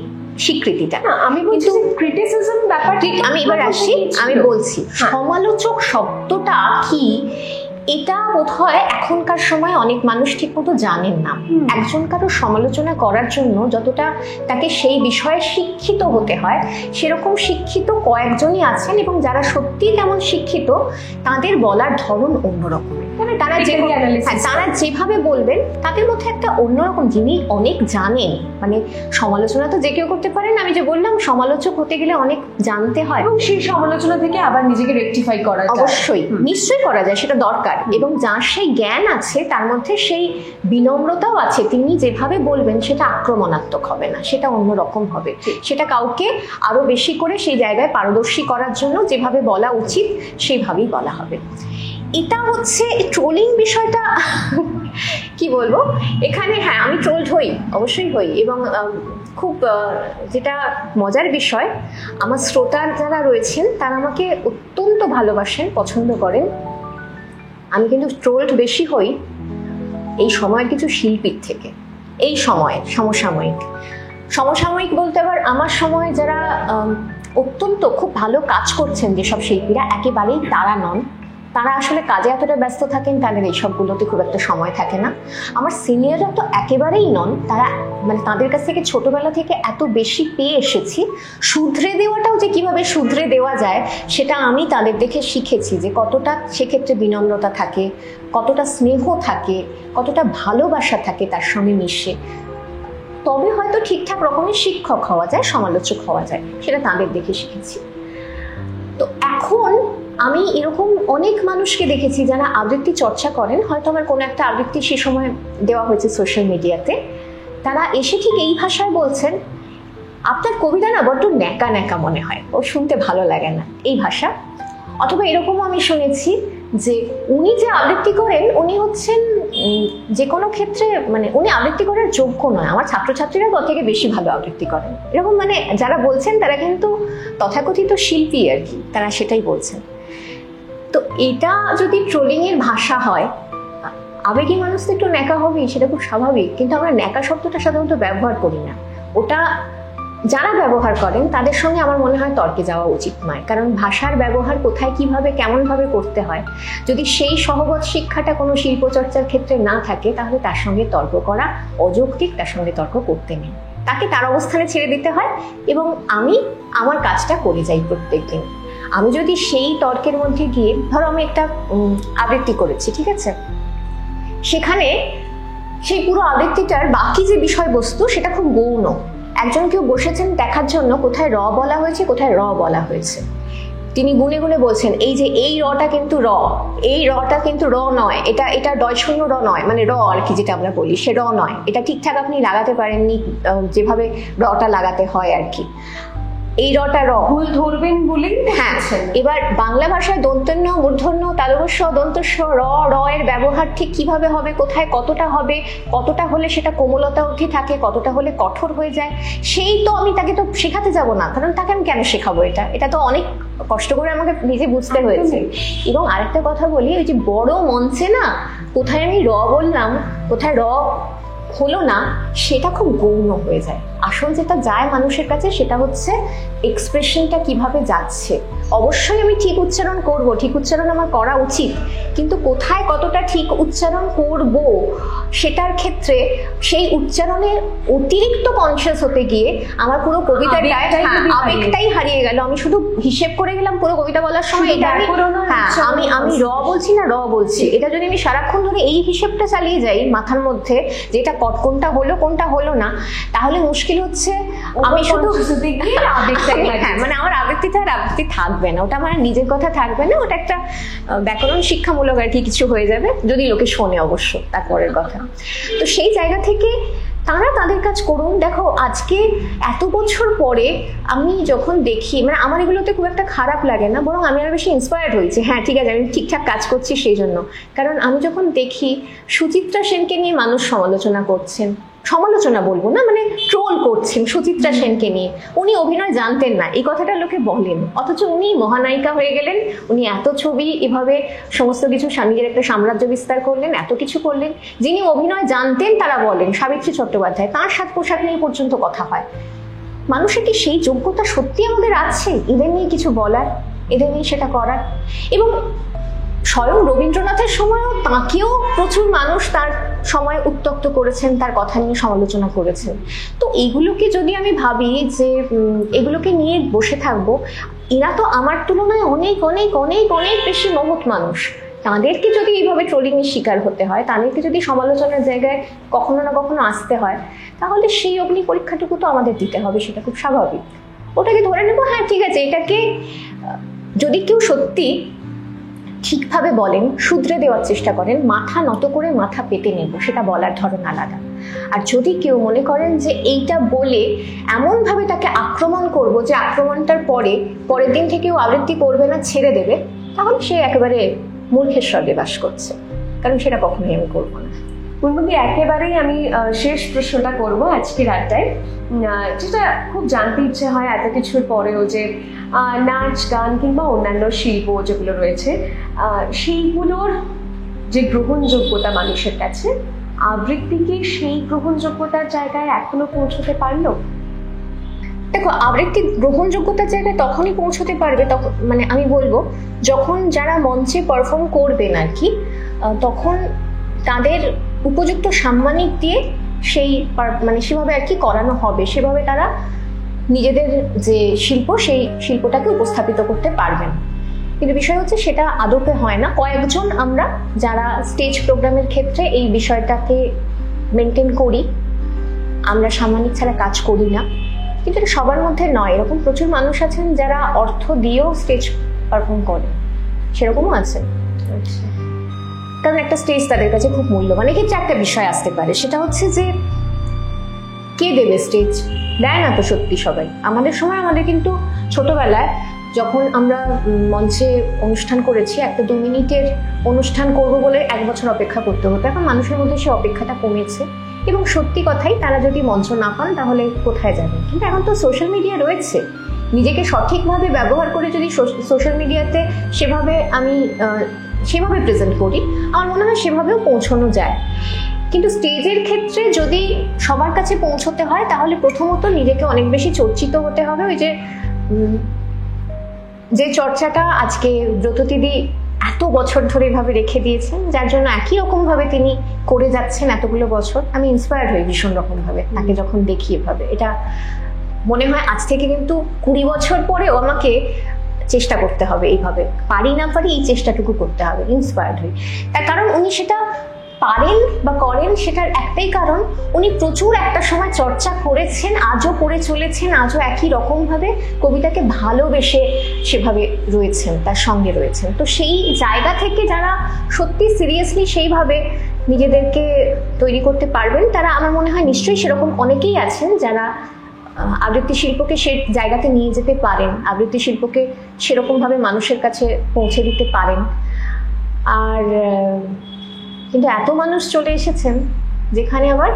স্বীকৃতিটা। আমি বলছি ক্রিটিসিজম ব্যাপারটা, আমি এবার আসি, আমি বলছি সমালোচক শব্দটা কি, এটা বোধহয় এখনকার সময় অনেক মানুষ ঠিক মতো জানেন না। একজন কারো সমালোচনা করার জন্য যতটা তাকে সেই বিষয়ে শিক্ষিত হতে হয়, সেরকম শিক্ষিত কয়েকজনই আছেন, এবং যারা সত্যি তেমন শিক্ষিত তাদের বলার ধরন অন্যরকমের। মানে তারা যেভাবে বলবেন তাদের মধ্যে একটা অন্যরকম, যিনি অনেক জানেন, মানে সমালোচনা তো যে কেউ করতে পারেন, আমি যে বললাম সমালোচক হতে গেলে অনেক জানতে হয়, এবং সেই সমালোচনা থেকে আবার নিজেকে রেকটিফাই করা অবশ্যই নিশ্চয়ই করা যায়, সেটা দরকার। এবং যার সেই জ্ঞান আছে তার মধ্যে সেই বিনম্রতাও আছে, তিনি যেভাবে বলবেন সেটা আক্রমণাত্মক হবে না, সেটা অন্যরকম হবে, সেটা কাউকে আরো বেশি করে সেই জায়গায় পারদর্শী করার জন্য যেভাবে বলা উচিত সেইভাবেই বলা হবে। এটা হচ্ছে ট্রোলিং বিষয়টা, কি বলবো, এখানে হ্যাঁ আমি ট্রোলড হই, অবশ্যই হই, এবং খুব যেটা মজার বিষয়, আমার শ্রোতার যারা রয়েছেন তারা আমাকে অত্যন্ত ভালোবাসেন, পছন্দ করেন। আমি কিন্তু ট্রোলড বেশি হই এই সময়ের কিছু শিল্পীর থেকে, এই সময়ের সমসাময়িক বলতে আবার আমার সময়ে যারা অত্যন্ত খুব ভালো কাজ করছেন যেসব শিল্পীরা, একেবারেই তারা নন, তারা আসলে কাজে এতটা ব্যস্ত থাকেন, তাদের এইসবগুলোতে খুব একটা সময় থাকে না। আমার সিনিয়ররা তো একেবারেই নন, তারা মানে তাদের কাছ থেকে ছোটবেলা থেকে এত বেশি পেয়ে এসেছি, শুধরে দেওয়াটাও যে কিভাবে শুধরে দেওয়া যায় সেটা আমি তাদের দেখে শিখেছি, যে কতটা সেক্ষেত্রে বিনম্রতা থাকে, কতটা স্নেহ থাকে, কতটা ভালোবাসা থাকে তার সঙ্গে মিশে, তবে হয়তো ঠিকঠাক রকমের শিক্ষক হওয়া যায়, সমালোচক হওয়া যায়, সেটা তাদের দেখে শিখেছি। তো এখন আমি এরকম অনেক মানুষকে দেখেছি যারা আবৃত্তি চর্চা করেন, হয়তো আমার কোনো একটা আবৃত্তি সে সময় দেওয়া হয়েছে সোশ্যাল মিডিয়াতে, তারা এসে ঠিক এই ভাষায় বলছেন, আপনার কবিতা না বড্ড ন্যাকা ন্যাকা মনে হয়, ও শুনতে ভালো লাগে না, এই ভাষা। অথবা এরকমও আমি শুনেছি যে উনি যে আবৃত্তি করেন উনি হচ্ছেন যে কোনো ক্ষেত্রে, মানে উনি আবৃত্তি করার যোগ্য নয়, আমার ছাত্রছাত্রীরা তার থেকে বেশি ভালো আবৃত্তি করেন, এরকম মানে যারা বলছেন তারা কিন্তু তথাকথিত শিল্পী আর কি, তারা সেটাই বলছেন। তো এটা যদি ট্রোলিং এর ভাষা হয়, আবেগী মানুষ তো একটু ন্যাকা হবেই, সেটা খুব স্বাভাবিক, কিন্তু আমরা ন্যাকা শব্দটা সাধারণত ব্যবহার করি না, ওটা যারা ব্যবহার করেন তাদের সঙ্গে আমার মনে হয় তর্কে যাওয়া উচিত নয়, কারণ ভাষার ব্যবহার কোথায় কিভাবে কেমনভাবে করতে হয় যদি সেই সহবত শিক্ষাটা কোনো শিল্পচর্চার ক্ষেত্রে না থাকে, তাহলে তার সঙ্গে তর্ক করা অযৌক্তিক, তার সঙ্গে তর্ক করতে নেই। তাকে তার অবস্থানে ছেড়ে দিতে হয় এবং আমি আমার কাজটা করে যাই প্রত্যেকদিন। আমি যদি সেই তর্কের মধ্যে গিয়ে, ধরো আমি একটা আবৃত্তি করেছি, ঠিক আছে, সেখানে সেই পুরো আবৃত্তিটার বাকি যে বিষয়বস্তু সেটা খুব গৌণ। একজন কেউ বসেছেন দেখার জন্য কোথায় র বলা হয়েছে, কোথায় র বলা হয়েছে। তিনি গুনে গুনে বলছেন এই যে এই রটা কিন্তু র, এই রটা কিন্তু র নয়, এটা ডয় শূন্য র নয়, মানে র আর কি যেটা আমরা বলি সে র নয়, এটা ঠিকঠাক আপনি লাগাতে পারেননি যেভাবে রটা লাগাতে হয় আর কি, এই রটা র ভুল ধরবেন বলেই। হ্যাঁ, এবার বাংলা ভাষায় দন্তন্য মূর্ধন্য তালবস্য দন্তস্ব র র এর ব্যবহার ঠিক কিভাবে হবে, কোথায় কতটা হবে, কতটা হলে সেটা কোমলতা অবধি থাকে, কতটা হলে কঠোর হয়ে যায়, সেই তো আমি তাকে তো শেখাতে যাব না, কারণ তাকে আমি কেন শেখাবো? এটা তো অনেক কষ্ট করে আমাকে নিজে বুঝতে হয়েছে। এবং আরেকটা কথা বলি, ওই যে বড় মঞ্চে না কোথায় আমি র বললাম কোথায় র হলো না, সেটা খুব গৌণ হয়ে যায়। আসল যেটা যায় মানুষের কাছে সেটা হচ্ছে এক্সপ্রেশনটা কিভাবে যাচ্ছে। অবশ্যই আমি ঠিক উচ্চারণ করব, ঠিক উচ্চারণ আমার করা উচিত, কিন্তু কোথায় কতটা ঠিক উচ্চারণ করব সেটার ক্ষেত্রে সেই উচ্চারণের অতিরিক্ত কনসিয়াস হতে গিয়ে আমার পুরো আবেগটাই হারিয়ে গেল। আমি শুধু হিসেব করে গেলাম পুরো কবিতা বলার সময়, এটা আমি র বলছি না র বলছি, এটা যদি আমি সারাক্ষণ ধরে এই হিসেবটা চালিয়ে যাই মাথার মধ্যে যেটা কোনটা হলো কোনটা হলো না, তাহলে মুশকিল হচ্ছে আমি শুধু মানে আমার আবৃত্তিটা আর আবৃত্তি থাকবে না, ওটা আমার নিজের কথা থাকবে না, ওটা একটা ব্যাকরণ শিক্ষামূলক আর কি কিছু হয়ে যাবে, যদি লোকে শোনে অবশ্য তারপরের কথা। তো সেই জায়গা থেকে তারা তাদের কাজ করুন। দেখো আজকে এত বছর পরে আমি যখন দেখি, মানে আমার এগুলোতে খুব একটা খারাপ লাগে না, বরং আমি আরো বেশি ইন্সপায়ার্ড হয়েছি। হ্যাঁ ঠিক আছে, আমি ঠিকঠাক কাজ করছি সেই জন্য, কারণ আমি যখন দেখি সুচিত্রা সেনকে নিয়ে মানুষ সমালোচনা করছেন, সমালোচনা বলবো না, মানে ট্রোল করছেন সুচিত্রা সেনকে নিয়ে, উনি অভিনয় জানতেন না এই কথাটা লোকে বলেন, অথচ উনি মহানায়িকা হয়ে গেলেন, উনি এত ছবি এভাবে সমস্ত কিছু নিজের একটা সাম্রাজ্য বিস্তার করলেন, এত কিছু করলেন। যিনি অভিনয় জানতেন তারা বলেন, সাবিত্রী চট্টোপাধ্যায়, তাঁর সাজ পোশাক নিয়ে পর্যন্ত কথা হয়। মানুষের কি সেই যোগ্যতা সত্যি আমাদের আছে এদের নিয়ে কিছু বলার, এদের নিয়ে সেটা করার? এবং স্বয়ং রবীন্দ্রনাথের সময়ও তাঁকেও প্রচুর মানুষ তার সময় উত্তক্ত করেছেন, তার কথা নিয়ে সমালোচনা করেছেন। তো এইগুলোকে যদি আমি ভাবি যে এগুলোকে নিয়ে বসে থাকবো, এরা তো আমার তুলনায় অনেক অনেক অনেক অনেক বেশি মহৎ মানুষ, তাদেরকে যদি এইভাবে ট্রোলিংয়ের শিকার হতে হয়, তাদেরকে যদি সমালোচনার জায়গায় কখনো না কখনো আসতে হয়, তাহলে সেই অগ্নি পরীক্ষাটুকু তো আমাদের দিতে হবে, সেটা খুব স্বাভাবিক। ওটাকে ধরে নেবো, হ্যাঁ ঠিক আছে, এটাকে যদি কেউ সত্যি ঠিকভাবে বলেন, শুধরে দেওয়ার চেষ্টা করেন, মাথা নত করে মাথা পেতে নেব, সেটা বলার ধরন আলাদা। আর যদি কেউ মনে করেন যে এইটা বলে এমনভাবে তাকে আক্রমণ করব যে আক্রমণটার পরের দিন থেকেও আবৃত্তি করবে না, ছেড়ে দেবে, তাহলে সে একেবারে মূর্খের স্বর্গে বাস করছে, কারণ সেটা কখনোই আমি করবো না। পূর্ণবী, একেবারেই আমি শেষ প্রশ্নটা করব আজকের আড্ডায়, যেটা খুব জানতে ইচ্ছে হয় এত কিছুর পরেও, যে নাচ গান কিংবা অন্যান্য শিল্প যেগুলো রয়েছে সেইগুলোর যে গ্রহণযোগ্যতা মানুষের কাছে, আবৃত্তি কি সেই গ্রহণযোগ্যতার জায়গায় এখনো পৌঁছতে পারলো? দেখো, আবৃত্তি গ্রহণযোগ্যতার জায়গায় তখনই পৌঁছতে পারবে, তখন মানে আমি বলবো যখন যারা মঞ্চে পারফর্ম করবেন আর কি, তখন তাদের উপযুক্ত সাম্মানিক দিয়ে সেই মানে সেভাবে আর কি করানো হবে, সেভাবে তারা নিজেদের যে শিল্প সেই শিল্পটাকে উপস্থাপিত করতে পারবেন। কিন্তু বিষয় হচ্ছে সেটা আদপে হয় না। কয়েকজন আমরা যারা স্টেজ প্রোগ্রামের ক্ষেত্রে এই বিষয়টাকে মেনটেন করি, আমরা সাম্মানিক ছাড়া কাজ করি না, কিন্তু এটা সবার মধ্যে নয়। এরকম প্রচুর মানুষ আছেন যারা অর্থ দিয়েও স্টেজ পারফর্ম করে, সেরকমও আছে। কারণ একটা স্টেজ তাদের কাছে খুব মূল্যবান। এক্ষেত্রে একটা বিষয় আসতে পারে, সেটা হচ্ছে যে কে দেবে স্টেজ? দেয় না তো সত্যি সবাই। আমাদের সময় আমাদের কিন্তু ছোটবেলায় যখন আমরা মঞ্চে অনুষ্ঠান করেছি, একটা 2 মিনিটের অনুষ্ঠান করব বলে 1 বছর অপেক্ষা করতে হতো। এখন মানুষের মধ্যে সে অপেক্ষাটা কমেছে, এবং সত্যি কথাই তারা যদি মঞ্চ না পান তাহলে কোথায় যাবে? কিন্তু এখন তো সোশ্যাল মিডিয়া রয়েছে, নিজেকে সঠিকভাবে ব্যবহার করে যদি সোশ্যাল মিডিয়াতে সেভাবে আমি সেভাবে প্রেজেন্ট করি, আমার মনে হয় সেভাবেও পৌঁছানো যায়। কিন্তু স্টেজের ক্ষেত্রে যদি সবার কাছে পৌঁছতে হয় তাহলে প্রথমত নিজেকে অনেক বেশি চর্চিত হতে হবে। ওই যে চর্চাটা আজকে ব্রতদিদি এত বছর ধরে এভাবে রেখে দিয়েছেন, যার জন্য একই রকম ভাবে তিনি করে যাচ্ছেন এতগুলো বছর। আমি ইন্সপায়ার্ড হই ভীষণ রকম ভাবে তাকে যখন দেখি এভাবে। এটা মনে হয় আজ থেকে কিন্তু 20 বছর পরেও আমাকে চেষ্টা করতে হবে এইভাবে, পারি না পারি এই চেষ্টাটুকু করতে হবে। ইন্সপায়ার্ড হই তার কারণ উনি সেটা পারেন বা করেন, সেটার একটাই কারণ উনি প্রচুর একটা সময় চর্চা করেছেন, আজও করে চলেছেন, আজও একই রকম ভাবে কবিতাকে ভালোবেসে সেভাবে রয়েছেন, তার সঙ্গে রয়েছেন। তো সেই জায়গা থেকে যারা সত্যি সিরিয়াসলি সেইভাবে নিজেদেরকে তৈরি করতে পারবেন, তারা আমার মনে হয় নিশ্চয়ই সেরকম অনেকেই আছেন যারা আবৃত্তি শিল্পকে সে জায়গাতে নিয়ে যেতে পারেন, আবৃত্তি শিল্পকে সেরকমভাবে মানুষের কাছে পৌঁছে দিতে পারেন। আর কিন্তু এত মানুষ চলে এসেছেন যেখানে আবার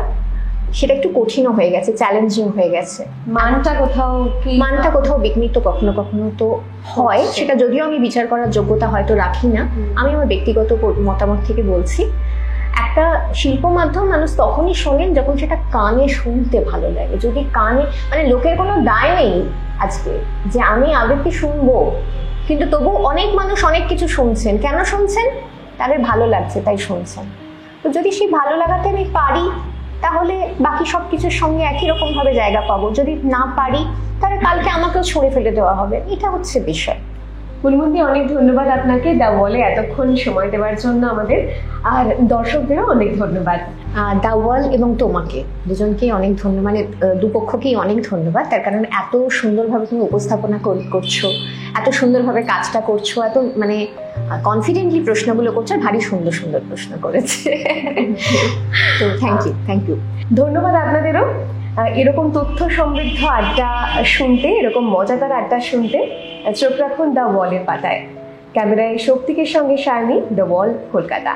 সেটা একটু কঠিনও হয়ে গেছে, চ্যালেঞ্জিং হয়ে গেছে। মানটা কোথাও বিঘ্নিত কখনো কখনো তো হয়, সেটা যদিও আমি বিচার করার যোগ্যতা হয়তো রাখি না। আমি আমার ব্যক্তিগত মতামত থেকে বলছি, একটা শিল্প মাধ্যম মানুষ তখনই শোনেন যখন সেটা কানে শুনতে ভালো লাগে। যদি কানে মানে লোকের কোনো দায় নেই আজকে যে আমি আবৃত্তি শুনবো, কিন্তু তবু অনেক মানুষ অনেক কিছু শুনছেন। কেন শুনছেন? তাদের ভালো লাগছে তাই শুনছেন। তো যদি সেই ভালো লাগাতে আমি পারি তাহলে বাকি সব কিছুর সঙ্গে একই রকম ভাবে জায়গা পাবো। যদি না পারি তাহলে কালকে আমাকেও ছুঁড়ে ফেলে দেওয়া হবে। এটা হচ্ছে বিষয়। পূর্ণিমন্দি, অনেক ধন্যবাদ আপনাকে দ্য ওয়ালে এতক্ষণ সময় দেওয়ার জন্য আমাদের, আর দর্শকদেরও অনেক ধন্যবাদ। দ্য ওয়াল এবং তোমাকে দুজনকেই অনেক ধন্যবাদ, মানে দুপক্ষকেই অনেক ধন্যবাদ। তার কারণ এত সুন্দরভাবে তুমি উপস্থাপনা করছো, এত সুন্দরভাবে কাজটা করছো, এত মানে কনফিডেন্টলি প্রশ্নগুলো করছো, ভারী সুন্দর সুন্দর প্রশ্ন করেছে। তো থ্যাংক ইউ। ধন্যবাদ আপনাদেরও। এরকম তথ্য সমৃদ্ধ আড্ডা শুনতে, এরকম মজাদার আড্ডা শুনতে চোখ রাখুন দ্য ওয়ালের পাতায়। ক্যামেরায় শক্তিকের সঙ্গে সায়নী, দ্য ওয়াল, কলকাতা।